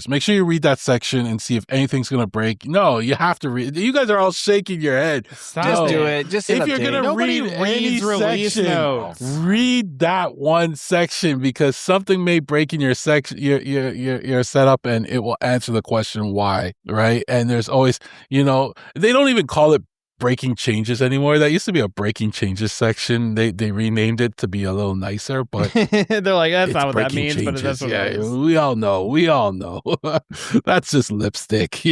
Make sure you read that section and see if anything's going to break. No, you have to read. You guys are all shaking your head. Just do it. Just if you're going to read any section, notes. Read that one section, because something may break in your section, your setup, and it will answer the question why. Right? And there's always, they don't even call it breaking changes anymore. That used to be a breaking changes section. They renamed it to be a little nicer, but they're like, that's not what that means, changes. But that's what it is. We all know. That's just lipstick,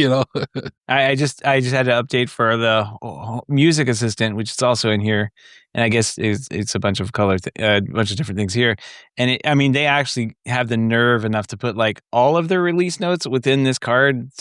I just had to update for the music assistant, which is also in here, and I guess it's a bunch of a bunch of different things here. And they actually have the nerve enough to put like all of their release notes within this card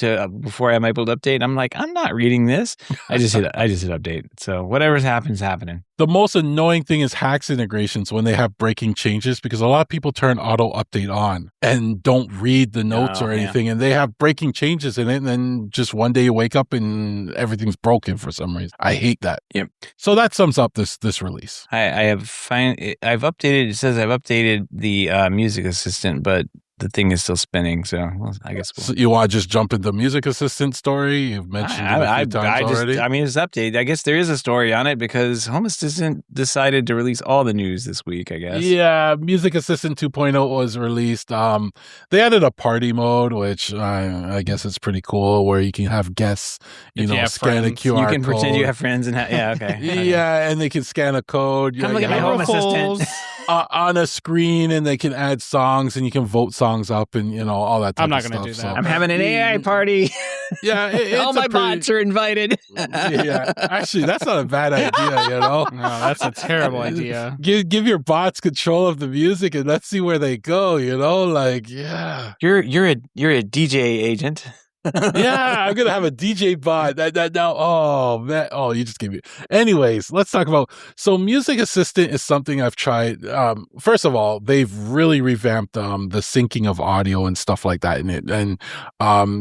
before I'm able to update. I'm like, I'm not reading this. I just hit update. So whatever's happening. The most annoying thing is Hacks integrations when they have breaking changes, because a lot of people turn auto update on and don't read the notes or anything, and they have breaking changes in it, and then just one day you wake up and everything's broken for some reason. I hate that. Yep. So that sums up this release. I've updated. It says I've updated the music assistant, but the thing is still spinning, so I guess So you want to just jump into the music assistant story? You've mentioned it a few times already. I mean, it's updated. I guess there is a story on it because Home Assistant decided to release all the news this week, I guess. Yeah, Music Assistant 2.0 was released. They added a party mode, which I guess is pretty cool, where you can have guests, scan a QR code. You can pretend you have friends and okay. Yeah, and they can scan a code. Come look at my Home Assistant. On a screen, and they can add songs, and you can vote songs up, and all that type I'm not of going to stuff. do that. So, I'm having an AI party. Yeah, all my bots are invited. Yeah, actually, that's not a bad idea. No, that's a terrible idea. Give your bots control of the music, and let's see where they go. Yeah. You're a DJ agent. Yeah, I'm gonna have a DJ bot. That now. Oh man. Oh, you just gave me. Anyways, let's talk about. So, Music Assistant is something I've tried. First of all, they've really revamped the syncing of audio and stuff like that in it, and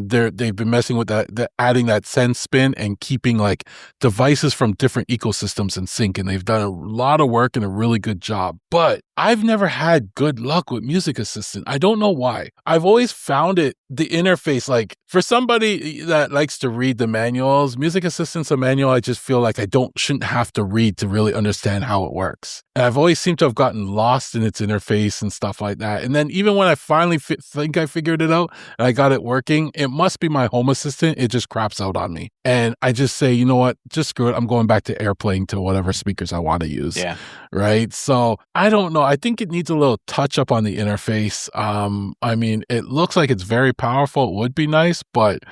they've been messing with that, adding that send spin and keeping like devices from different ecosystems in sync, and they've done a lot of work and a really good job. But I've never had good luck with Music Assistant. I don't know why. I've always found the interface, like for somebody that likes to read the manuals, Music Assistant's a manual I just feel like I shouldn't have to read to really understand how it works. And I've always seemed to have gotten lost in its interface and stuff like that. And then even when I finally think I figured it out and I got it working, it must be my Home Assistant. It just craps out on me. And I just say, you know what? Just screw it. I'm going back to AirPlaying to whatever speakers I want to use. Yeah. Right. So I don't know. I think it needs a little touch up on the interface. I mean, it looks like it's very powerful. It would be nice, but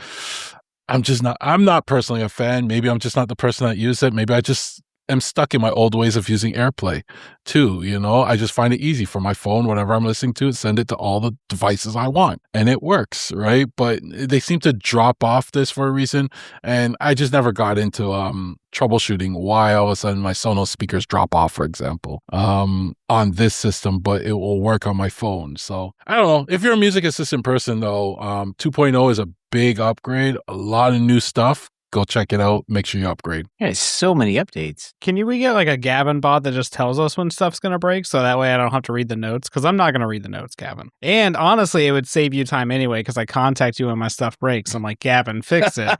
I'm not personally a fan. Maybe I'm just not the person that uses it. Maybe I just am stuck in my old ways of using AirPlay too. I just find it easy for my phone, whatever I'm listening to, send it to all the devices I want, and it works, right? But they seem to drop off this for a reason, and I just never got into troubleshooting why all of a sudden my Sonos speakers drop off, for example, on this system, but it will work on my phone. So I don't know. If you're a Music Assistant person though, 2.0 is a big upgrade, a lot of new stuff. Go check it out. Make sure you upgrade. Yeah, so many updates. We get like a Gavin bot that just tells us when stuff's going to break, so that way I don't have to read the notes, because I'm not going to read the notes, Gavin. And honestly, it would save you time anyway, because I contact you when my stuff breaks. I'm like, Gavin, fix it.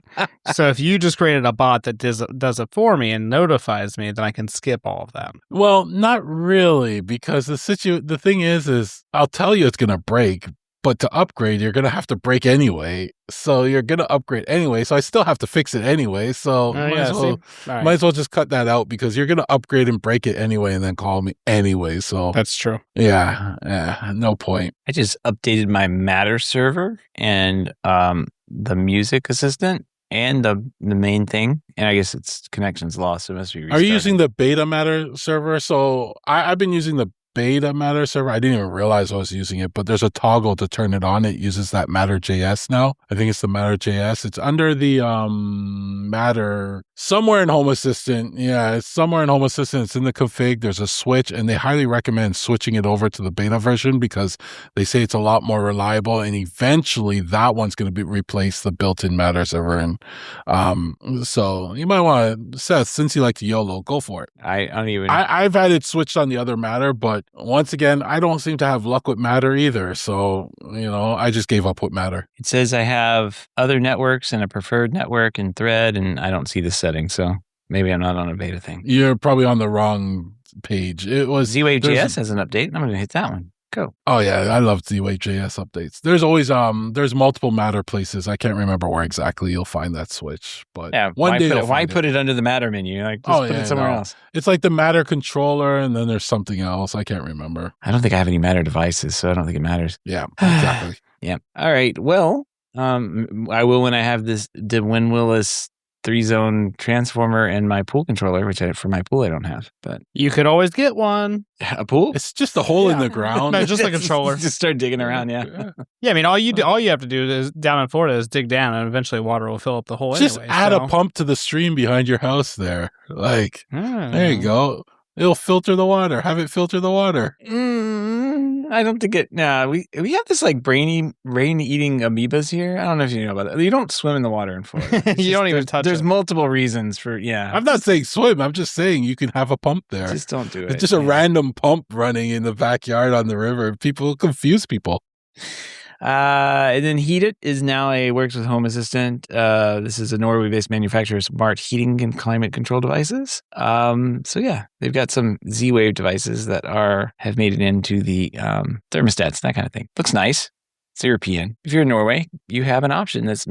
So if you just created a bot that does it for me and notifies me, then I can skip all of that. Well, not really, because the thing is I'll tell you it's going to break, but to upgrade, you're going to have to break anyway. So you're going to upgrade anyway. So I still have to fix it anyway. So might as well just cut that out, because you're going to upgrade and break it anyway and then call me anyway. So that's true. Yeah, no point. I just updated my Matter server and the Music Assistant and the main thing. And I guess its connection's lost. So it must be restarted. Are you using the beta Matter server? So I've been using the beta Matter server. I didn't even realize I was using it, but there's a toggle to turn it on. It uses that Matter.js now. I think it's the Matter.js. It's under the Matter somewhere in Home Assistant. Yeah, it's somewhere in Home Assistant. It's in the config. There's a switch, and they highly recommend switching it over to the beta version, because they say it's a lot more reliable, and eventually that one's going to replace the built-in Matter server. And so you might want to, Seth, since you like to YOLO, go for it. I've had it switched on the other Matter, but once again, I don't seem to have luck with Matter either. So, I just gave up with Matter. It says I have other networks and a preferred network and thread, and I don't see the settings. So maybe I'm not on a beta thing. You're probably on the wrong page. It was Z-Wave.js has an update. I'm going to hit that one. Go. Oh yeah, I love Z-Wave.js updates. There's always there's multiple Matter places. I can't remember where exactly you'll find that switch, but yeah, why put it under the Matter menu? Like, just put it somewhere else. It's like the Matter controller, and then there's something else. I can't remember. I don't think I have any Matter devices, so I don't think it matters. Yeah, exactly. Yeah. All right. Well, I will when I have this DEWENWILS 3-zone transformer and my pool controller, which for my pool I don't have. But you could always get one. A pool? It's just a hole in the ground. No, just a controller. Just start digging around. Yeah. I mean, all you have to do is down in Florida is dig down, and eventually water will fill up the hole. Just add a pump to the stream behind your house there. Like, there you go. It'll filter the water. Have it filter the water. I don't think it. Nah, we have this like brain eating amoebas here. I don't know if you know about it. You don't swim in the water in Florida. You don't even touch There's it. multiple reasons for I'm not saying swim. I'm just saying you can have a pump there. Just don't do it. It's just a random pump running in the backyard on the river. People confuse people. And then Heatit is now works with Home Assistant. This is a Norway-based manufacturer of smart heating and climate control devices. So yeah, they've got some Z-Wave devices that have made it into the thermostats, that kind of thing. Looks nice. It's European. If you're in Norway, you have an option that's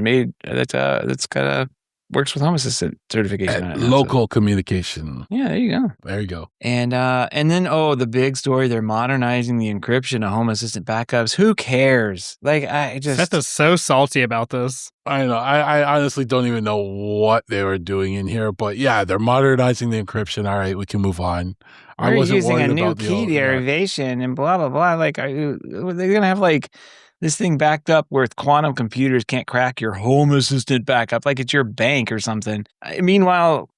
works with Home Assistant certification. On it now, local communication. Yeah, there you go. There you go. And then the big story, they're modernizing the encryption of Home Assistant backups. Who cares? Like Seth is so salty about this. I know. I honestly don't even know what they were doing in here, but yeah, they're modernizing the encryption. All right, we can move on. We're using a new key derivation and blah blah blah. Like, they're gonna have like this thing backed up where quantum computers can't crack your Home Assistant backup, like it's your bank or something. Meanwhile,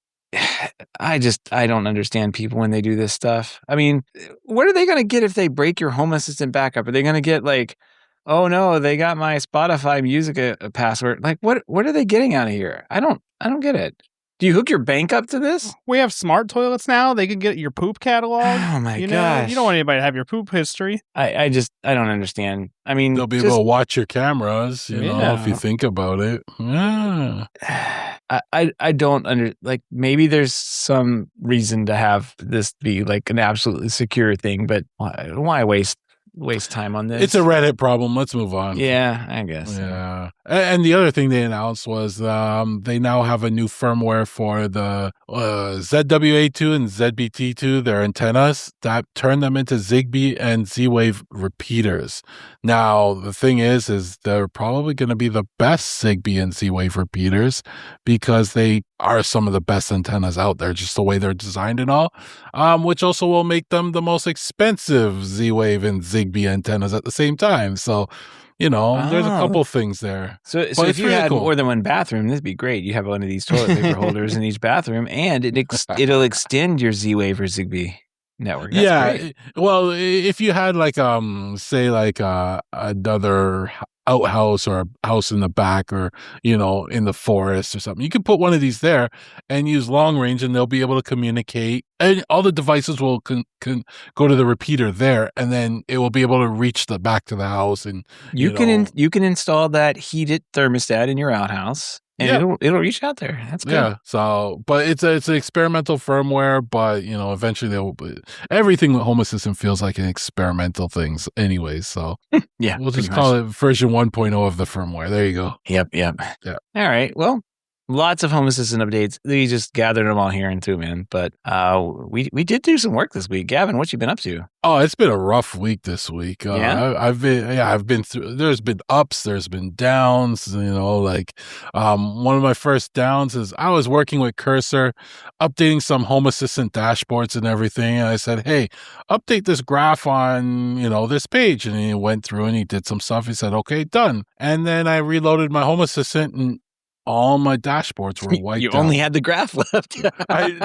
I don't understand people when they do this stuff. I mean, what are they going to get if they break your Home Assistant backup? Are they going to get like, oh no, they got my Spotify music password? Like, what are they getting out of here? I don't get it. Do you hook your bank up to this? We have smart toilets now. They can get your poop catalog. Oh my gosh. You don't want anybody to have your poop history. I don't understand. I mean, they'll be able to watch your cameras, you know, if you think about it. Yeah. I don't maybe there's some reason to have this be like an absolutely secure thing, but why waste time on this? It's a Reddit problem. Let's move on. Yeah, I guess. Yeah. And the other thing they announced was they now have a new firmware for the ZWA2 and ZBT2, their antennas, that turn them into Zigbee and Z-Wave repeaters. Now, the thing is they're probably going to be the best Zigbee and Z-Wave repeaters because they are some of the best antennas out there, just the way they're designed and all, which also will make them the most expensive Z-Wave and Zigbee antennas at the same time. So, you know, there's a couple things there. So if you had more than one bathroom, this would be great. You have one of these toilet paper holders in each bathroom, and it'll extend your Z-Wave or Zigbee network. That's great. Well, if you had like say like another outhouse or a house in the back or, you know, in the forest or something, you can put one of these there and use long range, and they'll be able to communicate, and all the devices will can go to the repeater there, and then it will be able to reach back to the house. And you can install that Heatit thermostat in your outhouse, and it'll reach out there. That's good. Yeah. So, but it's an experimental firmware, but you know, eventually everything with Home Assistant feels like an experimental things anyway. So yeah, we'll just call it version 1.0 of the firmware. There you go. Yep. Yeah. All right. Well, lots of Home Assistant updates. We just gathered them all here in too, man. But we did do some work this week. Gavin, what you been up to? Oh, it's been a rough week this week. I've been through. There's been ups, there's been downs. You know, like one of my first downs is I was working with Cursor, updating some Home Assistant dashboards and everything. And I said, "Hey, update this graph on this page." And he went through and he did some stuff. He said, "Okay, done." And then I reloaded my Home Assistant and all my dashboards were wiped out. You only had the graph left.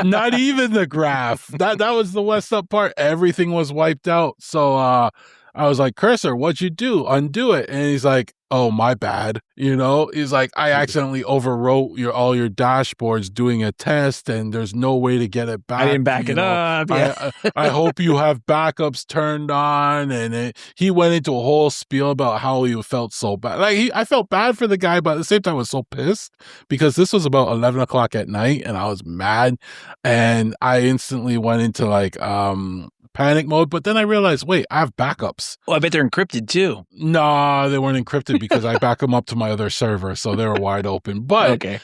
Not even the graph. That was the messed up part. Everything was wiped out. So I was like, "Cursor, what'd you do? Undo it." And he's like, "Oh, my bad." He's like, "I accidentally overwrote all your dashboards doing a test, and there's no way to get it back. I didn't back it up. Yeah. I hope you have backups turned on." And he went into a whole spiel about how he felt so bad. I felt bad for the guy, but at the same time, I was so pissed because this was about 11 o'clock at night, and I was mad, and I instantly went into panic mode. But then I realized, wait, I have backups. Well, I bet they're encrypted too. No, they weren't encrypted because I back them up to my other server, so they were wide open. But okay.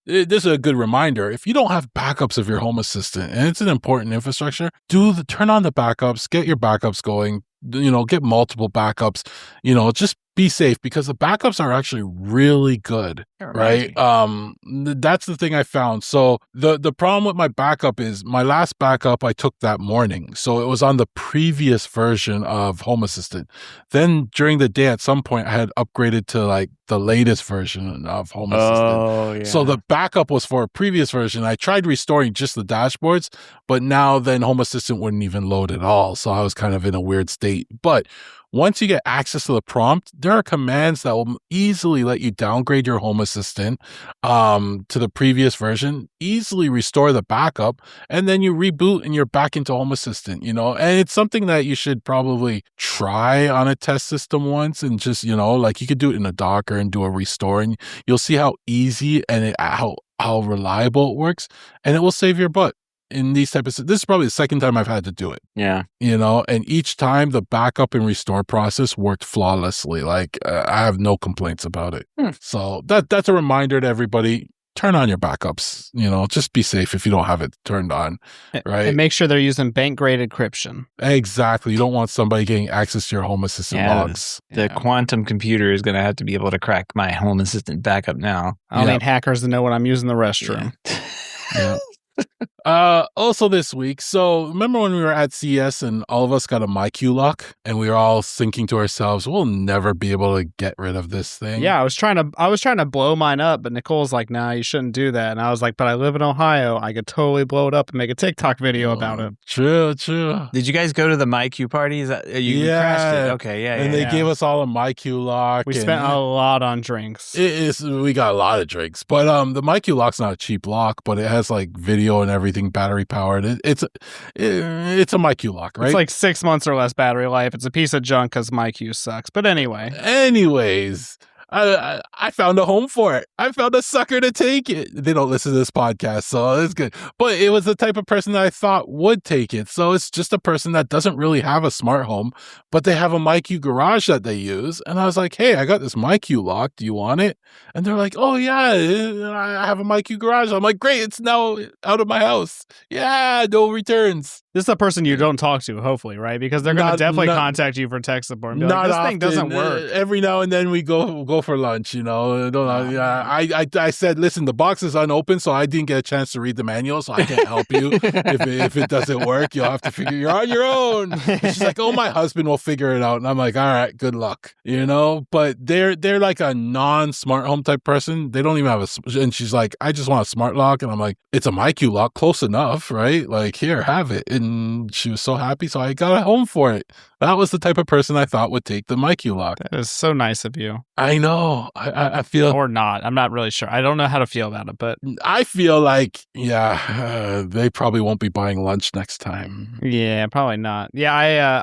This is a good reminder. If you don't have backups of your Home Assistant, and it's an important infrastructure, turn on the backups, get your backups going. Get multiple backups. Just be safe because the backups are actually really good, right? That's the thing I found. So the problem with my backup is my last backup I took that morning. So it was on the previous version of Home Assistant. Then during the day at some point I had upgraded to like the latest version of Home Assistant. Yeah. So the backup was for a previous version. I tried restoring just the dashboards, but now then Home Assistant wouldn't even load at all. So I was kind of in a weird state. But once you get access to the prompt, there are commands that will easily let you downgrade your Home Assistant to the previous version, easily restore the backup, and then you reboot and you're back into Home Assistant, you know? And it's something that you should probably try on a test system once and just, you know, like you could do it in a Docker and do a restore and you'll see how easy and how reliable it works, and it will save your butt. In these types of, this is probably the second time I've had to do it. Yeah. You know, and each time the backup and restore process worked flawlessly. Like I have no complaints about it. So that's a reminder to everybody. Turn on your backups, you know, just be safe if you don't have it turned on, right? And make sure they're using bank-grade encryption. Exactly. You don't want somebody getting access to your Home Assistant logs. The quantum computer is going to have to be able to crack my Home Assistant backup now. I'll need hackers to know when I'm using the restroom. Yeah. Also this week, so remember when we were at CES and all of us got a MyQ lock and we were all thinking to ourselves, we'll never be able to get rid of this thing. Yeah, I was trying to blow mine up, but Nicole's like, nah, you shouldn't do that. And I was like, but I live in Ohio. I could totally blow it up and make a TikTok video about it. True. Did you guys go to the MyQ party? You crashed it? Okay, yeah. And they gave us all a MyQ lock. We spent a lot on drinks. We got a lot of drinks, but the MyQ lock's not a cheap lock, but it has like video and everything, battery powered. It's a MyQ lock, right? It's like 6 months or less battery life. It's a piece of junk because MyQ sucks. But anyways, I found a home for it. I found a sucker to take it. They don't listen to this podcast, so it's good. But it was the type of person that I thought would take it. So it's just a person that doesn't really have a smart home, but they have a MyQ garage that they use. And I was like, hey, I got this MyQ lock. Do you want it? And they're like, oh, yeah, I have a MyQ garage. I'm like, great. It's now out of my house. Yeah, no returns. This is a person you don't talk to, hopefully, right? Because they're going to definitely contact you for tech support and be like, this thing doesn't work. Every now and then we go for lunch, you know. I said, listen, the box is unopened, so I didn't get a chance to read the manual, so I can't help you. If it doesn't work, you'll have to figure it out on your own. And she's like, oh, my husband will figure it out. And I'm like, all right, good luck, you know. But they're like a non-smart home type person. They don't even have and she's like, I just want a smart lock. And I'm like, it's a MyQ lock, close enough, right? Like, here, have it. And she was so happy, so I got a home for it. That was the type of person I thought would take the MyQ lock. That is so nice of you. I know. I feel... Or not. I'm not really sure. I don't know how to feel about it, but... I feel like, they probably won't be buying lunch next time. Yeah, probably not. Yeah,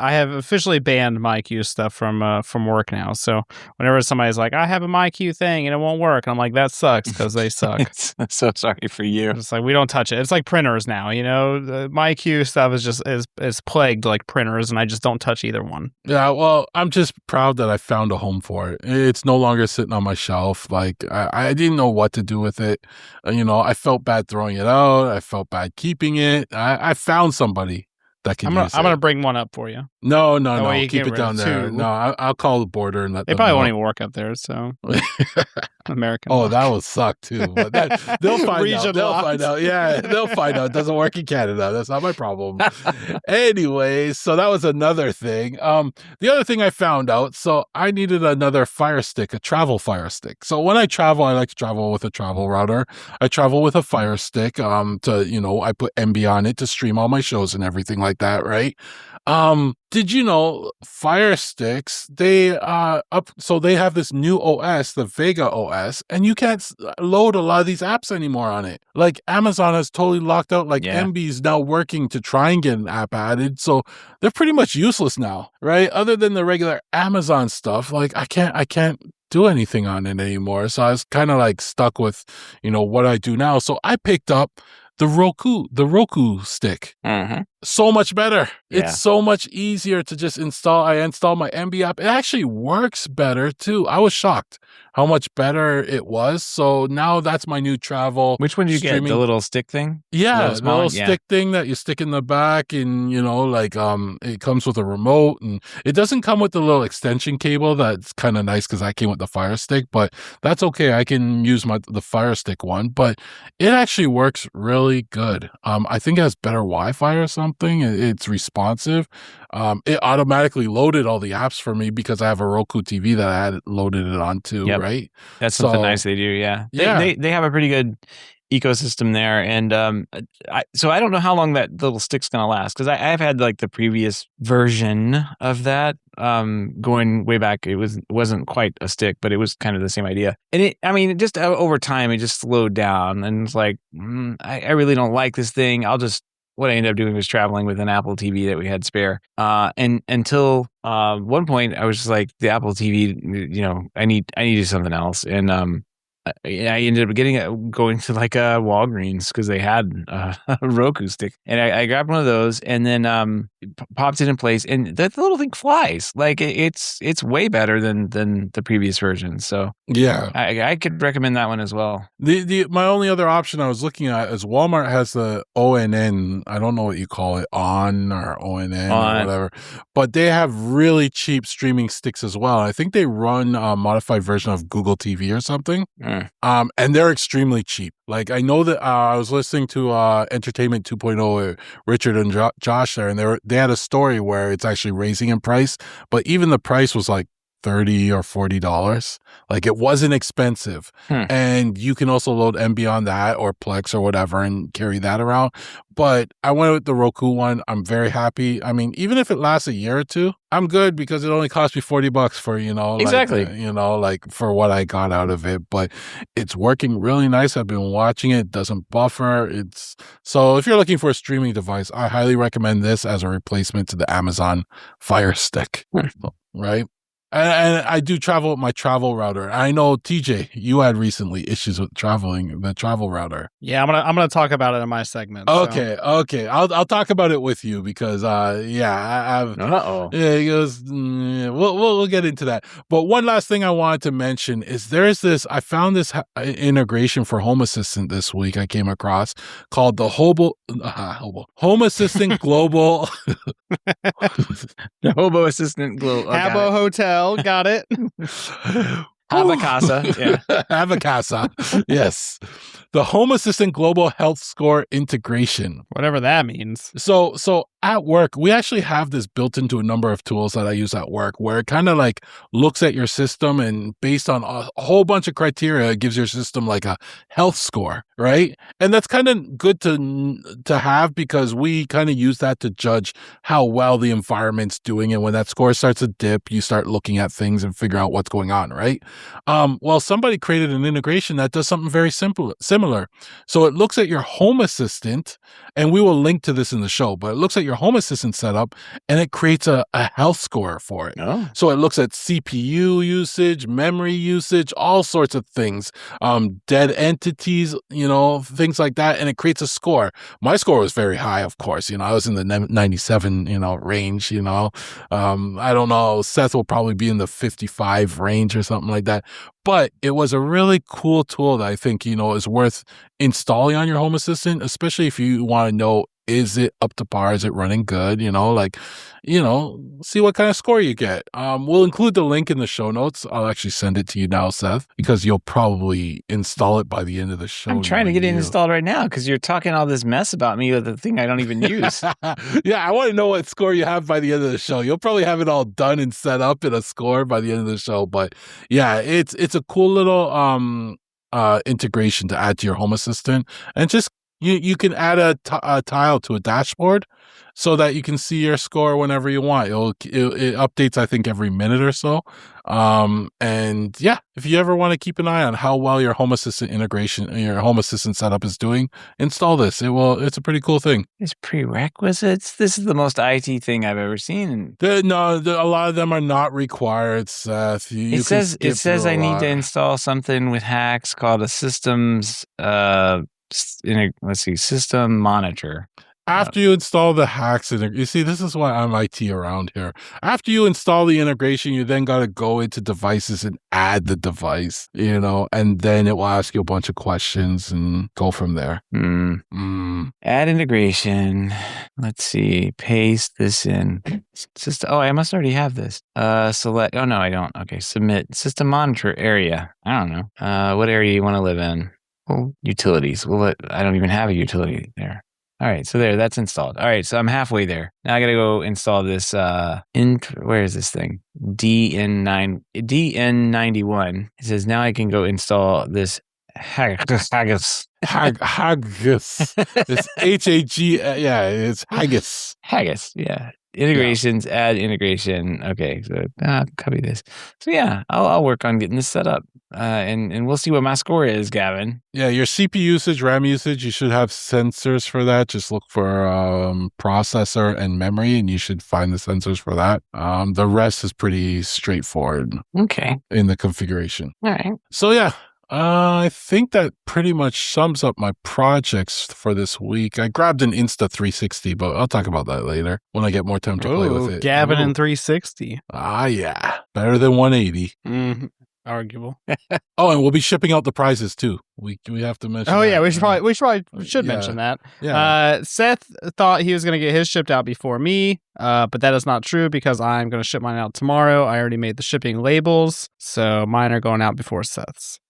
I have officially banned MyQ stuff from work now. So whenever somebody's like, I have a MyQ thing and it won't work, I'm like, that sucks because they suck. So sorry for you. It's like, we don't touch it. It's like printers now, you know? The MyQ stuff is just is plagued like printers, and I just don't touch either one. Yeah, well, I'm just proud that I found a home for it. It's no longer sitting on my shelf. Like, I didn't know what to do with it. You know, I felt bad throwing it out. I felt bad keeping it. I found somebody that can use it. I'm going to bring one up for you. No. Keep it down there. No, I'll call the border and let them know. They probably won't even work up there, so... American. Oh, that would suck too. But they'll find out. They'll find out. Yeah, they'll find out. It doesn't work in Canada. That's not my problem. Anyways, so that was another thing. The other thing I found out, so I needed another Fire Stick, a travel Fire Stick. So when I travel, I like to travel with a travel router. I travel with a Fire Stick. I put MB on it to stream all my shows and everything like that, right? Did you know Fire Sticks, they have this new OS, the Vega OS, and you can't load a lot of these apps anymore on it. Like Amazon has totally locked out, MB's now working to try and get an app added. So they're pretty much useless now, right? Other than the regular Amazon stuff, like I can't do anything on it anymore. So I was kind of like stuck with, what I do now. So I picked up the Roku stick. Mm-hmm. so much better. Yeah. It's so much easier to just install. I installed my MB app. It actually works better too. I was shocked how much better it was. So now that's my new travel. Which one did you get? The little stick thing? Yeah, the little stick thing that you stick in the back, and it comes with a remote, and it doesn't come with the little extension cable. That's kind of nice because I came with the Fire Stick, but that's okay. I can use the Fire Stick one, but it actually works really good. I think it has better Wi-Fi or something. It's responsive. It automatically loaded all the apps for me because I have a Roku TV that I had loaded it onto, right? That's something nice they do, yeah. They have a pretty good ecosystem there, and so I don't know how long that little stick's going to last, because I've had like the previous version of that going way back. It wasn't quite a stick, but it was kind of the same idea. And just over time, it just slowed down, and it's like, I really don't like this thing. What I ended up doing was traveling with an Apple TV that we had spare. And until one point, I was just like, the Apple TV, I needed something else. And I ended up going to like a Walgreens because they had a Roku stick, and I grabbed one of those, and then popped it in place, and the little thing flies. Like it's way better than the previous version. So yeah, I could recommend that one as well. My only other option I was looking at is Walmart has the ONN. I don't know what you call it, ON or ONN or whatever, but they have really cheap streaming sticks as well. I think they run a modified version of Google TV or something. And they're extremely cheap. Like, I know that I was listening to Entertainment 2.0 with Richard and Josh there, and they had a story where it's actually raising in price, but even the price was like $30 or $40. Like, it wasn't expensive. And you can also load MB on that or Plex or whatever and carry that around. But I went with the Roku one. I'm very happy. I mean, even if it lasts a year or two, I'm good because it only cost me $40 for, exactly. Like for what I got out of it. But it's working really nice. I've been watching it. It doesn't buffer. So if you're looking for a streaming device, I highly recommend this as a replacement to the Amazon Fire Stick. Right? And I do travel with my travel router. I know, TJ, you had recently issues with the travel router. Yeah, I'm gonna talk about it in my segment. Okay. I'll talk about it with you because I've. Yeah, he goes. We'll get into that. But one last thing I wanted to mention is I found this integration for Home Assistant this week. I came across called the Home Assistant Global. The Hobo Assistant Global. Habbo Hotel. Got it. Havacasa. Yeah. Havacasa. Yes. The Home Assistant Global Health Score integration. Whatever that means. So at work, we actually have this built into a number of tools that I use at work, where it kind of like looks at your system, and based on a whole bunch of criteria, it gives your system like a health score, right? And that's kind of good to have, because we kind of use that to judge how well the environment's doing. And when that score starts to dip, you start looking at things and figure out what's going on, right? Well, somebody created an integration that does something very similar. So it looks at your Home Assistant, and we will link to this in the show, but it looks at your Home Assistant setup, and it creates a health score for it. Oh. So it looks at CPU usage, memory usage, all sorts of things, dead entities, things like that, and it creates a score. My score was very high, of course. I was in the 97, range. I don't know. Seth will probably be in the 55 range or something like that. But it was a really cool tool that I think, is worth installing on your Home Assistant, especially if you want to know, is it up to par? Is it running good? See what kind of score you get. We'll include the link in the show notes. I'll actually send it to you now, Seth, because you'll probably install it by the end of the show. I'm trying to get it installed right now because you're talking all this mess about me with the thing I don't even use. Yeah, I want to know what score you have by the end of the show. You'll probably have it all done and set up in a score by the end of the show. But yeah, it's a cool little integration to add to your Home Assistant, and just you can add a tile to a dashboard so that you can see your score whenever you want. It updates, I think, every minute or so. And yeah, if you ever want to keep an eye on how well your Home Assistant integration, your Home Assistant setup is doing, install this. It's a pretty cool thing. It's prerequisites. This is the most IT thing I've ever seen. A lot of them are not required, Seth. It says I need to install something with hacks called a systems, system monitor. After you install the hacks, you see, this is why I'm IT around here. After you install the integration, you then got to go into devices and add the device, and then it will ask you a bunch of questions and go from there. Add integration. Let's see. Paste this in. I must already have this. Select. Oh, no, I don't. Okay. Submit. System monitor area. I don't know. What area you want to live in? Well, utilities. I don't even have a utility there. All right, so that's installed. All right, so I'm halfway there. Now I got to go install this, where is this thing? DN91. It says now I can go install this Haggis. Haggis. It's H-A-G, yeah, it's Haggis. Haggis, yeah. Integrations, add integration. Okay, so copy this. So yeah, I'll work on getting this set up, and we'll see what my score is, Gavin. Yeah, your CPU usage, RAM usage, you should have sensors for that. Just look for processor and memory, and you should find the sensors for that. The rest is pretty straightforward. Okay. In the configuration. All right. So yeah. I think that pretty much sums up my projects for this week. I grabbed an Insta360, but I'll talk about that later when I get more time to play with it. Gavin and 360. Ah, yeah. Better than 180. Mm-hmm. Arguable. Oh, and we'll be shipping out the prizes too. We have to mention. Oh that. Yeah, we should mention that. Yeah. Seth thought he was going to get his shipped out before me, but that is not true because I'm going to ship mine out tomorrow. I already made the shipping labels, so mine are going out before Seth's.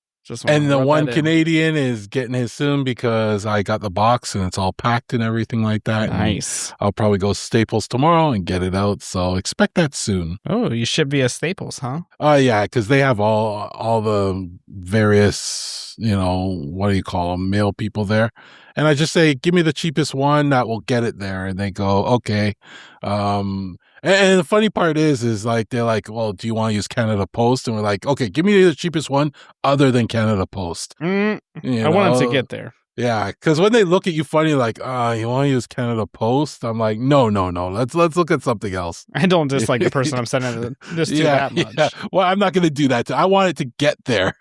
And the one Canadian is getting his soon because I got the box and it's all packed and everything like that. Nice. And I'll probably go Staples tomorrow and get it out. So expect that soon. Oh, you ship via Staples, huh? Oh, yeah, because they have all the various, what do you call them, mail people there. And I just say, give me the cheapest one that will get it there. And they go, okay. And the funny part is like, they're like, well, do you want to use Canada Post? And we're like, okay, give me the cheapest one other than Canada Post. I wanted to get there. Yeah, because when they look at you funny, like, you want to use Canada Post? I'm like, no. Let's look at something else. I don't dislike the person I'm sending it just do that much. Yeah. Well, I'm not going to do that. I want it to get there.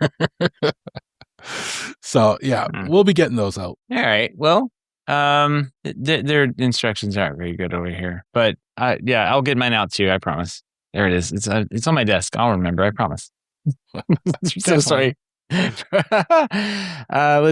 So, yeah, we'll be getting those out. All right. Well, their instructions aren't very good over here, but I'll get mine out to you. I promise. There it is. It's on my desk. I'll remember. I promise. So sorry. Let's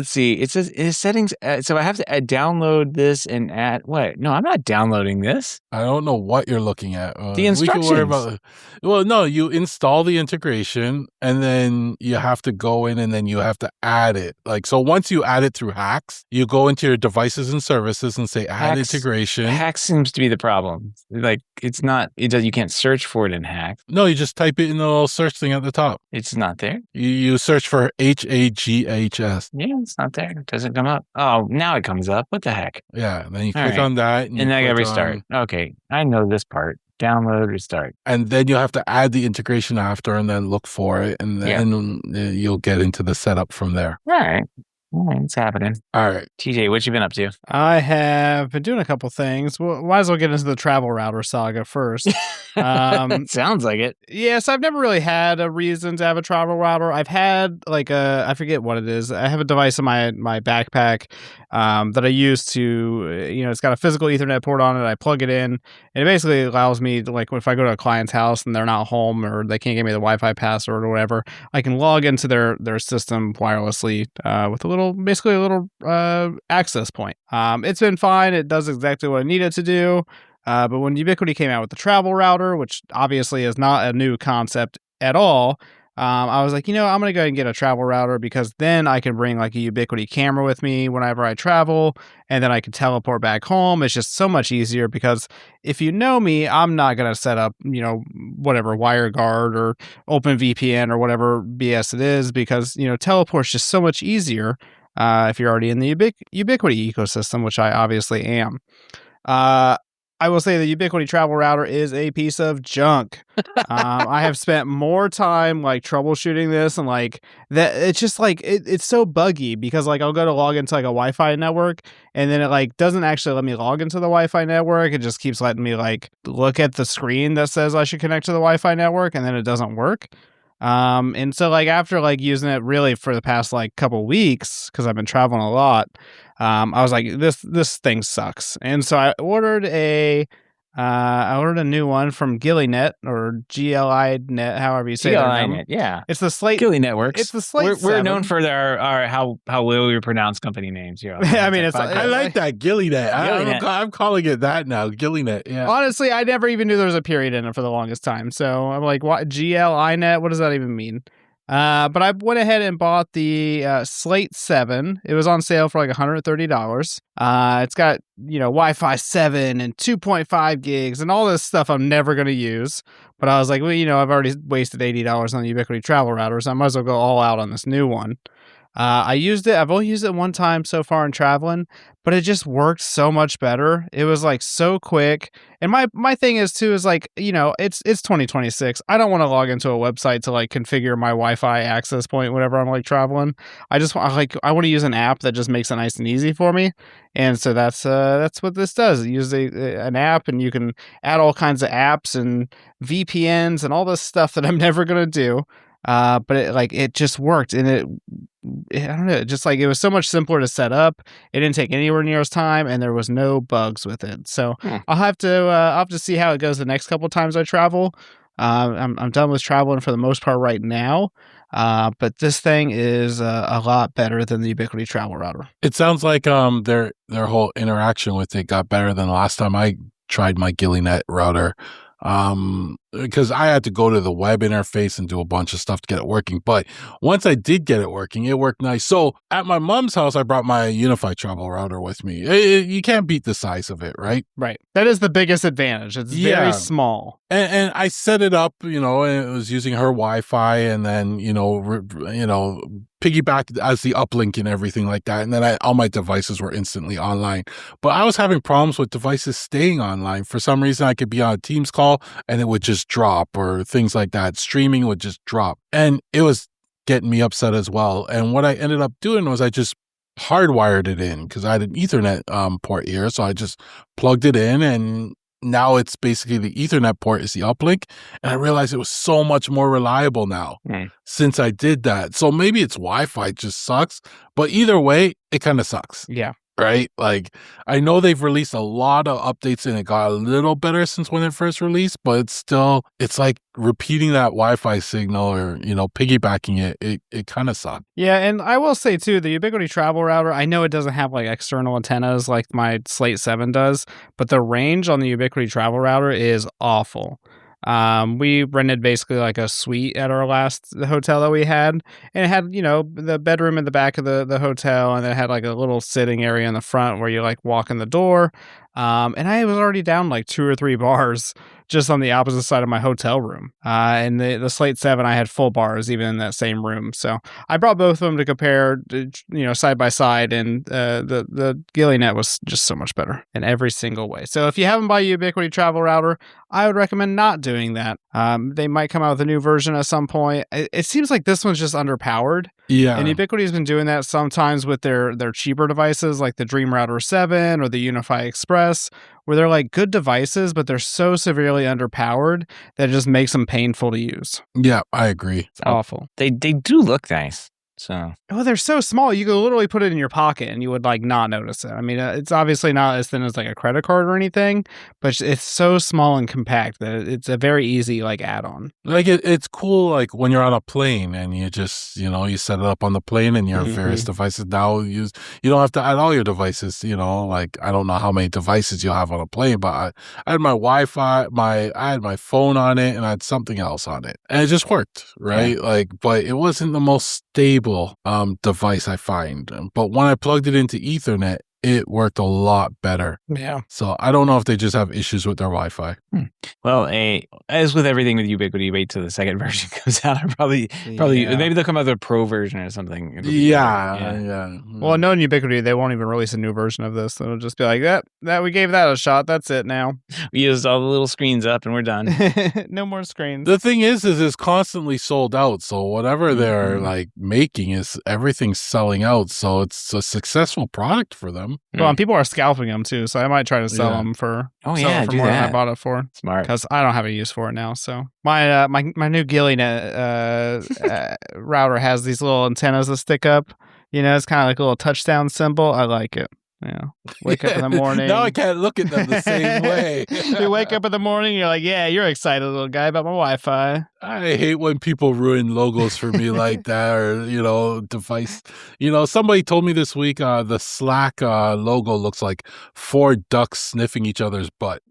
see. It says settings. So I have to download this and add what? No, I'm not downloading this. I don't know what you're looking at. The instructions. We can worry about. Well, no, you install the integration and then you have to go in and then you have to add it. Like, so once you add it through hacks, you go into your devices and services and say add integration. Hacks seems to be the problem. Like, it's not. You can't search for it in hacks. No, you just type it in the little search thing at the top. It's not there. You search for HAGHS. Yeah, it's not there. It doesn't come up. Oh, now it comes up. What the heck? Yeah, then you click on that. And then I got to restart. Okay, I know this part. Download, restart. And then you have to add the integration after and then look for it. And then you'll get into the setup from there. All right. It's happening. All right. TJ, what you been up to? I have been doing a couple things. Well, might as well get into the travel router saga first. Sounds like it. Yes, I've never really had a reason to have a travel router. I've had I forget what it is. I have a device in my backpack that I use to, it's got a physical Ethernet port on it. I plug it in, and it basically allows me to, like, if I go to a client's house and they're not home or they can't give me the Wi-Fi password or whatever, I can log into their system wirelessly with basically a little access point. It's been fine. It does exactly what I need it to do. But when Ubiquiti came out with the travel router, which obviously is not a new concept at all, I was like, I'm going to go ahead and get a travel router because then I can bring like a Ubiquiti camera with me whenever I travel, and then I can teleport back home. It's just so much easier because if you know me, I'm not going to set up, whatever WireGuard or OpenVPN or whatever BS it is because, teleport's just so much easier if you're already in the Ubiquiti ecosystem, which I obviously am. I will say the Ubiquiti travel router is a piece of junk. I have spent more time like troubleshooting this and like that. It's just like it's so buggy because like I'll go to log into like a Wi-Fi network and then it like doesn't actually let me log into the Wi-Fi network. It just keeps letting me like look at the screen that says I should connect to the Wi-Fi network and then it doesn't work. And so like after like using it really for the past like couple weeks, because I've been traveling a lot, I was like, this thing sucks. And so I ordered a new one from GilliNet or GLI.net, however you say that. GLI.net, yeah. It's the Slate. Gilly Networks. It's the Slate. We're known for our how well we pronounce company names here. I mean, it's I like that GilliNet. GilliNet. I'm calling it that now. GilliNet. Yeah. Honestly, I never even knew there was a period in it for the longest time. So I'm like, what GLINet? What does that even mean? But I went ahead and bought the Slate 7. It was on sale for like $130. It's got, Wi-Fi 7 and 2.5 gigs and all this stuff I'm never going to use. But I was like, well, I've already wasted $80 on the Ubiquiti travel router, so I might as well go all out on this new one. I used it. I've only used it one time so far in traveling, but it just worked so much better. It was like so quick. And my thing is too, is like, it's 2026. I don't want to log into a website to like configure my Wi-Fi access point whenever I'm like traveling. I want to use an app that just makes it nice and easy for me. And so that's what this does. It uses an app, and you can add all kinds of apps and VPNs and all this stuff that I'm never going to do. But it just worked, and I don't know, just like it was so much simpler to set up. It didn't take anywhere near as time, and there was no bugs with it. So I'll have to see how it goes the next couple of times I travel. I'm done with traveling for the most part right now. But this thing is a lot better than the Ubiquiti travel router. It sounds like their whole interaction with it got better than last time I tried my GilliNet router. Because I had to go to the web interface and do a bunch of stuff to get it working. But once I did get it working, it worked nice. So at my mom's house, I brought my UniFi travel router with me. You can't beat the size of it, right? Right. That is the biggest advantage. It's very small. And I set it up, and it was using her Wi-Fi, and then, piggyback as the uplink and everything like that. And then all my devices were instantly online. But I was having problems with devices staying online. For some reason, I could be on a Teams call and it would just drop, or things like that. Streaming would just drop. And it was getting me upset as well. And what I ended up doing was I just hardwired it in, because I had an Ethernet port here. So I just plugged it in, and now it's basically the Ethernet port is the uplink. And I realized it was so much more reliable now since I did that. So maybe it's Wi-Fi just sucks, but either way, it kind of sucks. Yeah. Right? Like, I know they've released a lot of updates and it got a little better since when it first released, but it's like repeating that Wi-Fi signal, or, piggybacking it kind of sucks. Yeah. And I will say too, the Ubiquiti travel router, I know it doesn't have like external antennas like my Slate 7 does, but the range on the Ubiquiti travel router is awful. We rented basically like a suite at our last hotel that we had, and it had, the bedroom in the back of the hotel, and it had like a little sitting area in the front where you like walk in the door. And I was already down like 2 or 3 bars just on the opposite side of my hotel room. And the Slate 7, I had full bars even in that same room. So I brought both of them to compare, side by side, and the GilliNet was just so much better in every single way. So if you haven't bought a Ubiquiti travel router, I would recommend not doing that. They might come out with a new version at some point. It seems like this one's just underpowered. Yeah. And Ubiquiti has been doing that sometimes with their cheaper devices like the Dream Router 7 or the UniFi Express, where they're like good devices, but they're so severely underpowered that it just makes them painful to use. Yeah, I agree. It's awful. They do look nice. So, they're so small. You could literally put it in your pocket and you would like not notice it. I mean, it's obviously not as thin as like a credit card or anything, but it's so small and compact that it's a very easy like add-on. Like it's cool. Like when you're on a plane and you just, you set it up on the plane and your various devices now you don't have to add all your devices, like I don't know how many devices you'll have on a plane, but I had my Wi-Fi, I had my phone on it, and I had something else on it, and it just worked. Right. Yeah. Like, but it wasn't the most stable device I find. But when I plugged it into Ethernet, it worked a lot better. Yeah. So I don't know if they just have issues with their Wi-Fi. Well, as with everything with Ubiquiti, wait till the second version comes out. Probably maybe they'll come out with a pro version or something. Yeah. Well, knowing Ubiquiti, they won't even release a new version of this. It'll just be like that we gave that a shot. That's it now. We used all the little screens up and we're done. No more screens. The thing is it's constantly sold out. So whatever they're like making everything's selling out. So it's a successful product for them. them. Well, and people are scalping them too, so I might try to sell Yeah. them for Oh, sell yeah, it for do more than I that. bought it for. Smart. Because I don't have a use for it now. So my my new Gilly router has these little antennas that stick up. You know, it's kind of like a little touchdown symbol. I like it. Yeah. Wake up in the morning. Now I can't look at them the same way. You wake up in the morning, you're like, yeah, you're excited, little guy, about my Wi-Fi. I hate when people ruin logos for me like that, or, you know, device. You know, somebody told me this week the Slack logo looks like 4 ducks sniffing each other's butt.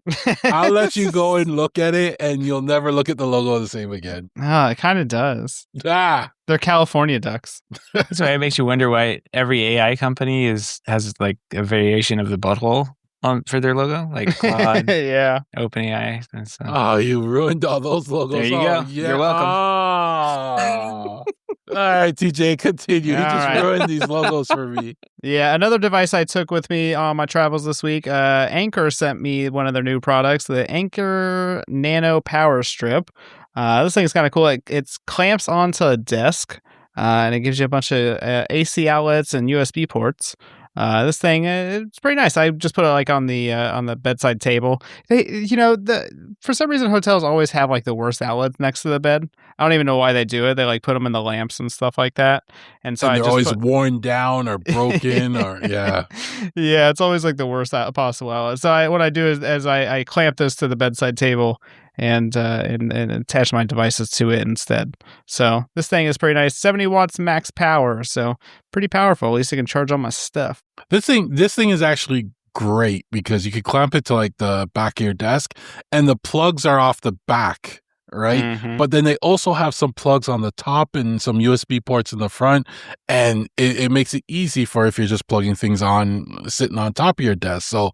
I'll let you go and look at it, and you'll never look at the logo the same again. Oh, it kind of does. Ah, They're California ducks. That's why it makes you wonder why every AI company has like a variation of the butthole for their logo, like Claude, Yeah. OpenAI. And so. oh, you ruined all those logos. There you Oh, go. yeah. You're welcome. Oh. All right, TJ, continue. You All just right. ruined these logos for me. Yeah, another device I took with me on my travels this week, Anker sent me one of their new products, the Anker Nano Power Strip. This thing is kind of cool. It clamps onto a desk, and it gives you a bunch of AC outlets and USB ports. This thing, it's pretty nice. I just put it like on the bedside table. For some reason, hotels always have like the worst outlets next to the bed. I don't even know why they do it. They like put them in the lamps and stuff like that. And so And I they're just always worn down or broken or, yeah. Yeah, it's always like the worst possible outlet. So what I do is I clamp this to the bedside table and attach my devices to it instead. So this thing is pretty nice. 70 watts max power, so pretty powerful. At least I can charge all my stuff. This thing is actually great because you could clamp it to like the back of your desk, and the plugs are off the back, right? Mhm. But then they also have some plugs on the top and some USB ports in the front, and it makes it easy for if you're just plugging things on sitting on top of your desk. So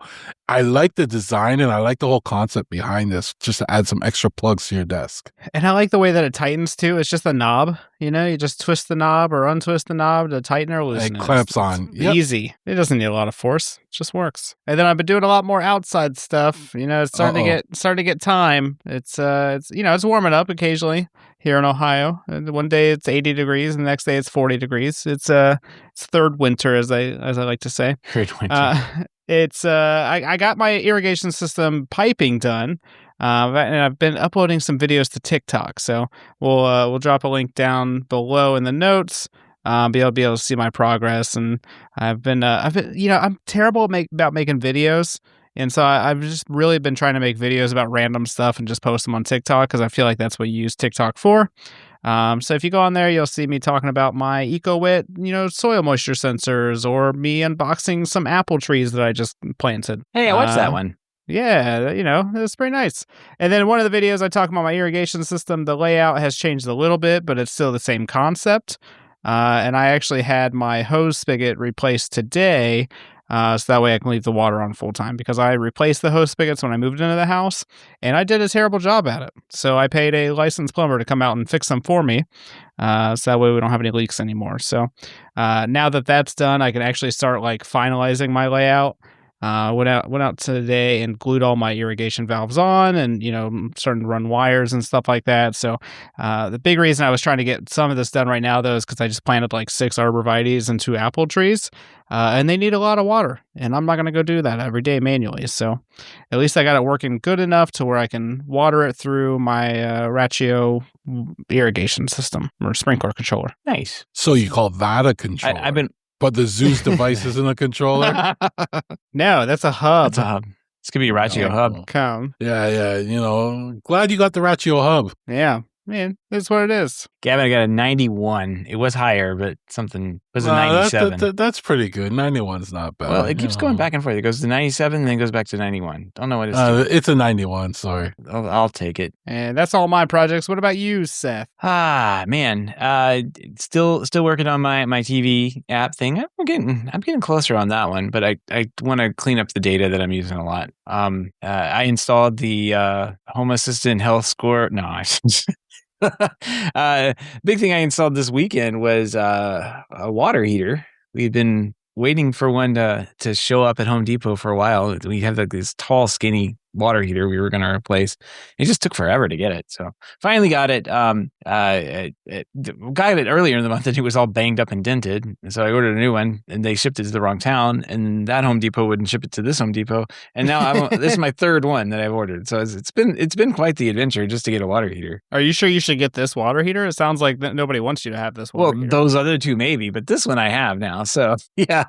I like the design and I like the whole concept behind this, just to add some extra plugs to your desk. And I like the way that it tightens too. It's just a knob, you know, you just twist the knob or untwist the knob to tighten or loosen it. It clamps It's on. Yep. easy. It doesn't need a lot of force. It just works. And then I've been doing a lot more outside stuff. You know, it's starting to get time. It's warming up occasionally here in Ohio. And one day it's 80 degrees and the next day it's 40 degrees. It's third winter, as I like to say. Third winter. I got my irrigation system piping done, and I've been uploading some videos to TikTok. So we'll drop a link down below in the notes. Be able to see my progress, and I've been I'm terrible about making videos, and so I've just really been trying to make videos about random stuff and just post them on TikTok because I feel like that's what you use TikTok for. So if you go on there, you'll see me talking about my EcoWit, soil moisture sensors, or me unboxing some apple trees that I just planted. Hey, I watched that one. Yeah, it's pretty nice. And then one of the videos I talk about my irrigation system, the layout has changed a little bit, but it's still the same concept. And I actually had my hose spigot replaced today, so that way I can leave the water on full time, because I replaced the hose spigots when I moved into the house, and I did a terrible job at it. So I paid a licensed plumber to come out and fix them for me, so that way we don't have any leaks anymore. So now that that's done, I can actually start like finalizing my layout. Went out today and glued all my irrigation valves on, and starting to run wires and stuff like that. So the big reason I was trying to get some of this done right now, though, is because I just planted like 6 arborvitaes and 2 apple trees, and they need a lot of water, and I'm not going to go do that every day manually. So at least I got it working good enough to where I can water it through my Ratio irrigation system or sprinkler controller. Nice. So you call that a controller? I've been. But the Zeus device isn't a controller? No, that's a hub. It's a hub. It's gonna be a Ratio hub. Come. Yeah. Glad you got the Ratio hub. Yeah. Man, that's what it is. Gavin, I got a 91. It was higher, but something was a 97. That's pretty good. 91's not bad. Well, it keeps going back and forth. It goes to 97 and then goes back to 91. Don't know what it's doing. It's a 91, sorry. I'll take it. And that's all my projects. What about you, Seth? Man. Still working on my TV app thing. I'm getting closer on that one, but I want to clean up the data that I'm using a lot. I installed the Home Assistant Health Score. No, big thing I installed this weekend was a water heater. We've been waiting for one to show up at Home Depot for a while. We have like this tall, skinny water heater we were going to replace. It just took forever to get it. So finally got it. Got it earlier in the month and it was all banged up and dented. So I ordered a new one and they shipped it to the wrong town, and that Home Depot wouldn't ship it to this Home Depot. And now this is my third one that I've ordered. So it's been quite the adventure just to get a water heater. Are you sure you should get this water heater? It sounds like nobody wants you to have this water heater. Those other two maybe, but this one I have now. So yeah,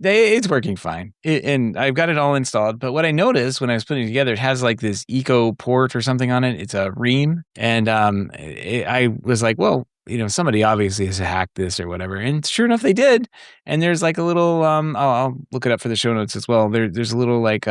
it's working fine. And I've got it all installed. But what I noticed when I was putting it together, it has like this eco port or something on it. It's a Ream. And I was like, well, somebody obviously has hacked this or whatever. And sure enough, they did. And there's like a little, I'll look it up for the show notes as well. There's a little like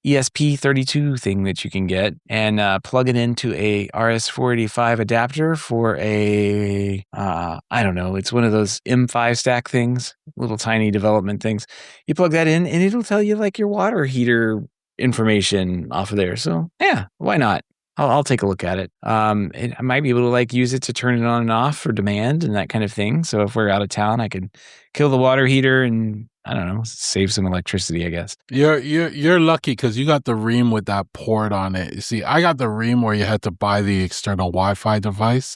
ESP32 thing that you can get and plug it into a RS485 adapter for a, I don't know, it's one of those M5 stack things, little tiny development things. You plug that in and it'll tell you like your water heater information off of there. So yeah, why not? I'll take a look at it. I might be able to like use it to turn it on and off for demand and that kind of thing. So if we're out of town, I could kill the water heater and I don't know, save some electricity, I guess. You're lucky because you got the Ream with that port on it. You see, I got the Ream where you had to buy the external Wi-Fi device.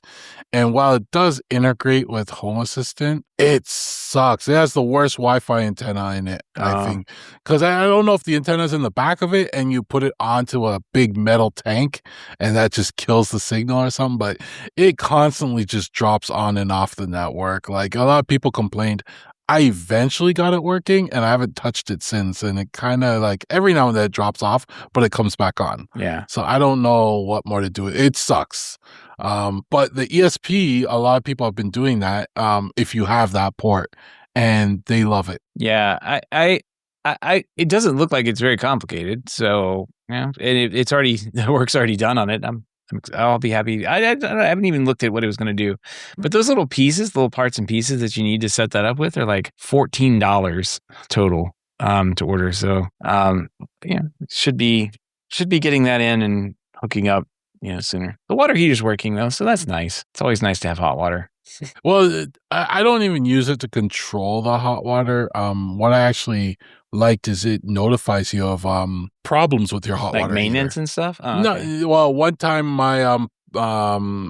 And while it does integrate with Home Assistant, it sucks. It has the worst Wi-Fi antenna in it, I think. Because I don't know if the antenna's in the back of it and you put it onto a big metal tank and that just kills the signal or something. But it constantly just drops on and off the network. Like a lot of people complained. I eventually got it working and I haven't touched it since. And it kind of like every now and then it drops off, but it comes back on. Yeah. So I don't know what more to do. It sucks. But the ESP, a lot of people have been doing that. If you have that port and they love it. Yeah. It doesn't look like it's very complicated. So yeah, it's already, the work's already done on it. I'll be happy. I haven't even looked at what it was going to do, but those little pieces, little parts and pieces that you need to set that up with are like $14 total to order. So yeah, should be getting that in and hooking up sooner. The water heater's working though, so that's nice. It's always nice to have hot water. Well, I don't even use it to control the hot water. What I actually liked is it notifies you of problems with your hot water maintenance heater. and stuff. Oh, no, okay. Well, one time my I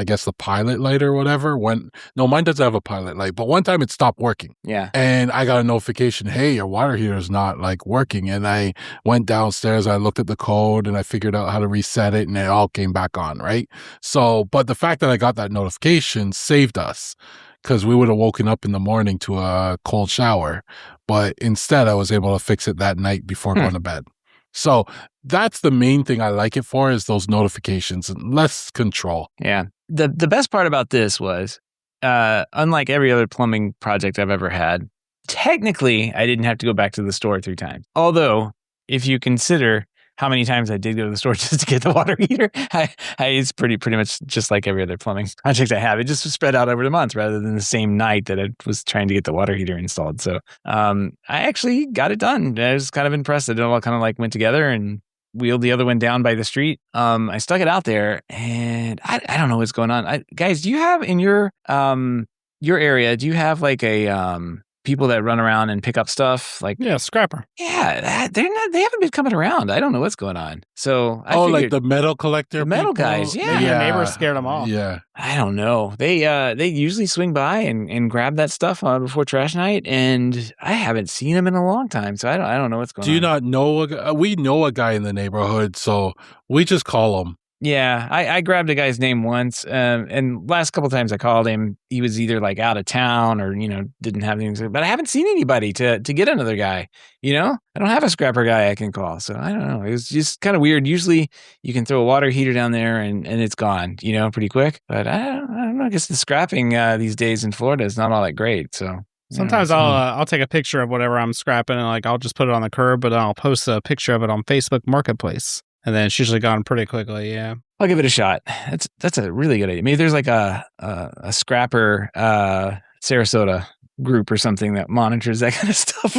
guess the pilot light or whatever mine doesn't have a pilot light, but one time it stopped working. Yeah. And I got a notification, hey, your water heater is not like working. And I went downstairs, I looked at the code and I figured out how to reset it and it all came back on, right? So, but the fact that I got that notification saved us because we would have woken up in the morning to a cold shower. But instead I was able to fix it that night before going to bed. So that's the main thing I like it for is those notifications and less control. Yeah. The best part about this was, unlike every other plumbing project I've ever had, technically I didn't have to go back to the store 3 times. Although, if you consider how many times I did go to the store just to get the water heater, it's pretty much just like every other plumbing project I have. It just was spread out over the months rather than the same night that I was trying to get the water heater installed. So I actually got it done. I was kind of impressed that it all kind of like went together and wheeled the other one down by the street. I stuck it out there and I don't know what's going on. Guys, do you have in your area, do you have like a people that run around and pick up stuff? Like, yeah, scrapper. Yeah, they haven't been coming around. I don't know what's going on. So I like the metal collector, the metal people? guys. Yeah, Maybe your neighbors scared them off. Yeah, I don't know. They usually swing by and grab that stuff before trash night, and I haven't seen them in a long time. So I don't know what's going on. Do you not know? We know a guy in the neighborhood, so we just call him. Yeah, I grabbed a guy's name once, and last couple times I called him, he was either like out of town or didn't have anything. But I haven't seen anybody to get another guy. I don't have a scrapper guy I can call, so I don't know. It was just kind of weird. Usually you can throw a water heater down there and it's gone, pretty quick. But I don't know. I guess the scrapping these days in Florida is not all that great. So sometimes I'll take a picture of whatever I'm scrapping and like I'll just put it on the curb, but I'll post a picture of it on Facebook Marketplace. And then it's usually gone pretty quickly, yeah. I'll give it a shot. That's a really good idea. Maybe there's like a scrapper Sarasota group or something that monitors that kind of stuff.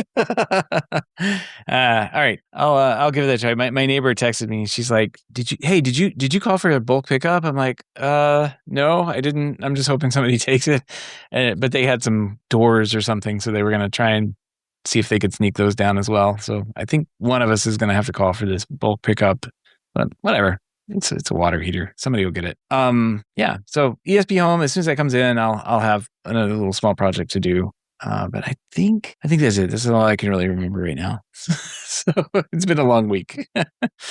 All right, I'll give it a try. My neighbor texted me. She's like, "Did you call for a bulk pickup?" I'm like, no, I didn't. I'm just hoping somebody takes it. But they had some doors or something, so they were gonna try and see if they could sneak those down as well. So I think one of us is going to have to call for this bulk pickup, but whatever. It's a water heater. Somebody will get it. Yeah. So ESP Home, as soon as that comes in, I'll have another little small project to do. But I think that's it. This is all I can really remember right now. So it's been a long week.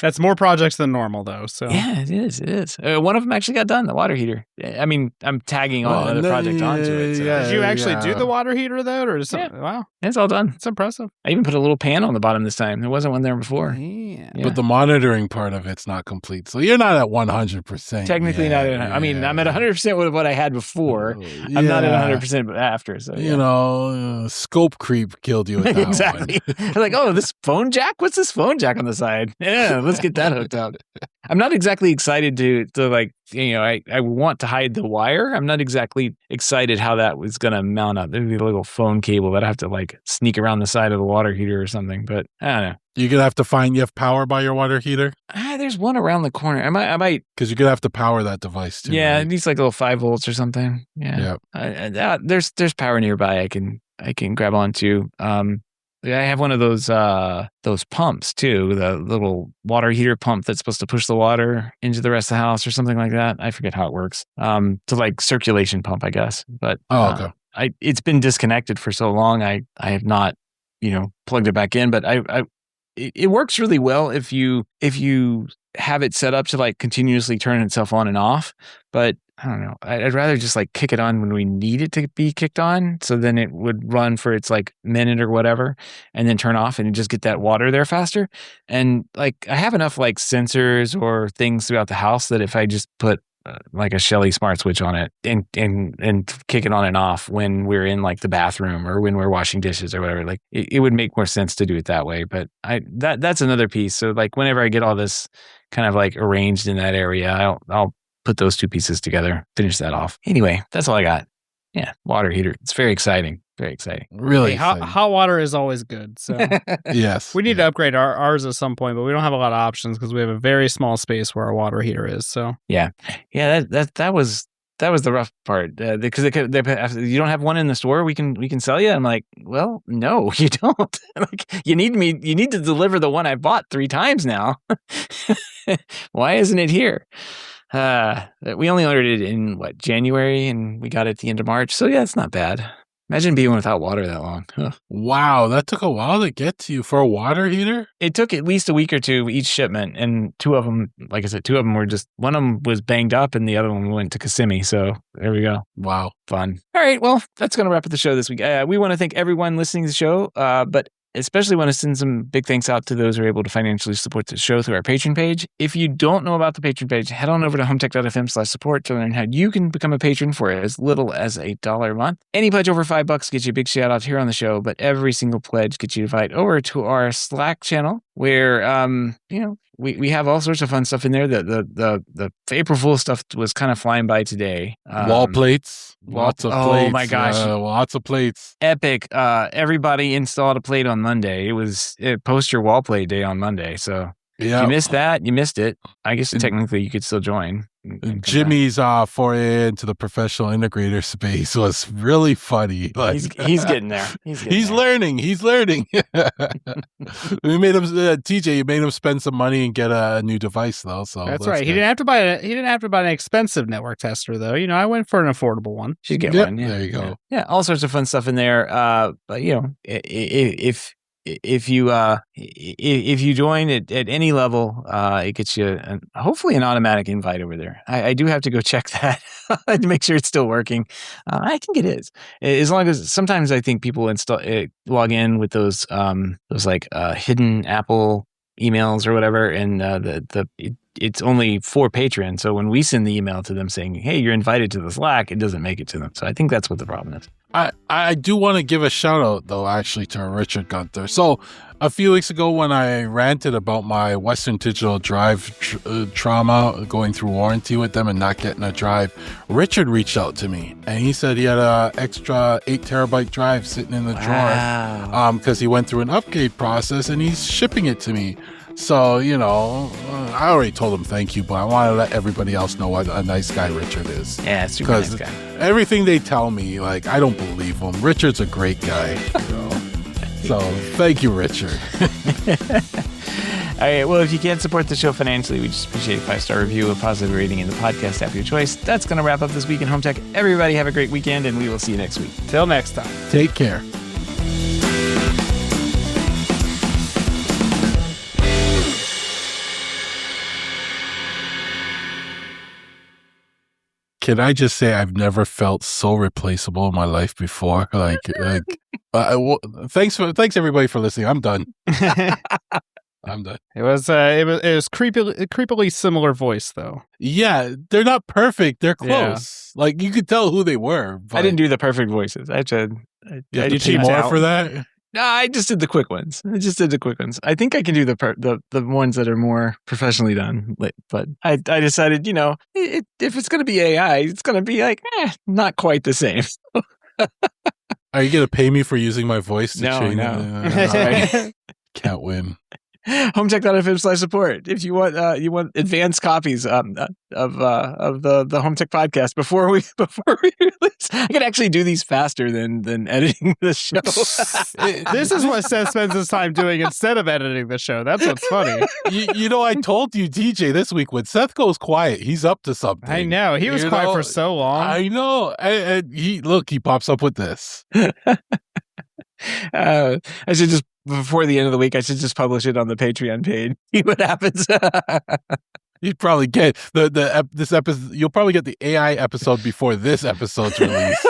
That's more projects than normal, though. So yeah, it is. One of them actually got done, the water heater. I mean, I'm tagging on another project onto it. So. Did you actually do the water heater, though? Or something? Wow. It's all done. It's impressive. I even put a little pan on the bottom this time. There wasn't one there before. Yeah. But the monitoring part of it's not complete. So you're not at 100%. Technically not. I mean, I'm at 100% with what I had before. I'm not at 100% after. So you know, scope creep killed you with that exactly. one. Like, oh, this phone jack? What's this phone jack on the side? Yeah, let's get that hooked up. I'm not exactly excited to like, you know, I want to hide the wire. I'm not exactly excited how that was going to mount up. There'd be a little phone cable that I have to like sneak around the side of the water heater or something. But I don't know. You're going to have to find you have power by your water heater? There's one around the corner. I might. Because you're going to have to power that device too. Yeah, right? it needs like a little 5 volts or something. Yeah. There's power nearby I can grab onto. I have one of those pumps too, the little water heater pump that's supposed to push the water into the rest of the house or something like that. I forget how it works. To like circulation pump, I guess. But okay. It's been disconnected for so long. I have not, plugged it back in. But it works really well if you have it set up to like continuously turn itself on and off. But I don't know. I'd rather just like kick it on when we need it to be kicked on. So then it would run for its like minute or whatever and then turn off and just get that water there faster. And like I have enough like sensors or things throughout the house that if I just put like a Shelly smart switch on it and kick it on and off when we're in like the bathroom or when we're washing dishes or whatever, like it would make more sense to do it that way. But that's another piece. So like whenever I get all this kind of like arranged in that area, I'll put those two pieces together, finish that off. Anyway, that's all I got. Yeah, water heater. It's very exciting. Very exciting. Really exciting. Hot water is always good. So yes. We need to upgrade ours at some point, but we don't have a lot of options because we have a very small space where our water heater is. So yeah. That was the rough part because you don't have one in the store we can sell you. I'm like, well, no, you don't. Like you need to deliver the one I bought 3 times now. Why isn't it here? We only ordered it in January and we got it at the end of March. So yeah, it's not bad. Imagine being without water that long. Huh. Wow, that took a while to get to you for a water heater? It took at least a week or two each shipment. And 2 of them, like I said, 2 of them were one of them was banged up and the other one went to Kissimmee. So there we go. Wow. Fun. All right. Well, that's going to wrap up the show this week. We want to thank everyone listening to the show, but especially want to send some big thanks out to those who are able to financially support the show through our Patreon page. If you don't know about the Patreon page, head on over to HomeTech.fm/support to learn how you can become a patron for as little as $1 a month. Any pledge over $5 gets you a big shout out here on the show, but every single pledge gets you invited over to our Slack channel where, we have all sorts of fun stuff in there. The April Fool stuff was kind of flying by today. Wall plates. Lots of plates. Oh my gosh. Lots of plates. Epic. Everybody installed a plate on Monday. It was post your wall plate day on Monday. So if you missed that, you missed it. I guess technically you could still join. Jimmy's foray into the professional integrator space was really funny. Like, he's getting there. He's learning. We made him TJ. You made him spend some money and get a new device though. So that's right. Good. He didn't have to buy an expensive network tester though. I went for an affordable one. Should get one. Yeah. There you go. Yeah, all sorts of fun stuff in there. But if you join at any level, it gets you hopefully an automatic invite over there. I do have to go check that to make sure it's still working. I think it is. As long as sometimes I think people log in with those like hidden Apple emails or whatever, and it's only for patrons. So when we send the email to them saying, "Hey, you're invited to the Slack," it doesn't make it to them. So I think that's what the problem is. I do want to give a shout out though, actually, to Richard Gunther. So a few weeks ago when I ranted about my Western Digital drive trauma, going through warranty with them and not getting a drive, Richard reached out to me and he said he had an extra 8 terabyte drive sitting in the drawer because he went through an upgrade process and he's shipping it to me. So, I already told him thank you, but I want to let everybody else know what a nice guy Richard is. Yeah, super nice guy. Everything they tell me, like, I don't believe them. Richard's a great guy. So thank you, Richard. All right. Well, if you can't support the show financially, we just appreciate a 5-star review, a positive rating in the podcast app of your choice. That's going to wrap up this week in Home Tech. Everybody have a great weekend, and we will see you next week. Till next time. Take care. Can I just say I've never felt so replaceable in my life before? Thanks everybody for listening. I'm done. I'm done. It was creepily similar voice though. Yeah, they're not perfect. They're close. Yeah. Like you could tell who they were. But I didn't do the perfect voices. I tried. you have I to pay cheaped more out. for that. No, I just did the quick ones. I think I can do the ones that are more professionally done. But I decided, if it's going to be AI, it's going to be like, not quite the same. Are you going to pay me for using my voice to change? No. Can't win. HomeTech.fm/support. If you want advanced copies of the HomeTech podcast before we release. I can actually do these faster than editing the show. This is what Seth spends his time doing instead of editing the show. That's what's funny. I told you, DJ, this week when Seth goes quiet, he's up to something. I know. He was quiet for so long. I know. And he pops up with this. I should just, before the end of the week, I should just publish it on the Patreon page. See what happens. You'd probably get this episode. You'll probably get the AI episode before this episode's released.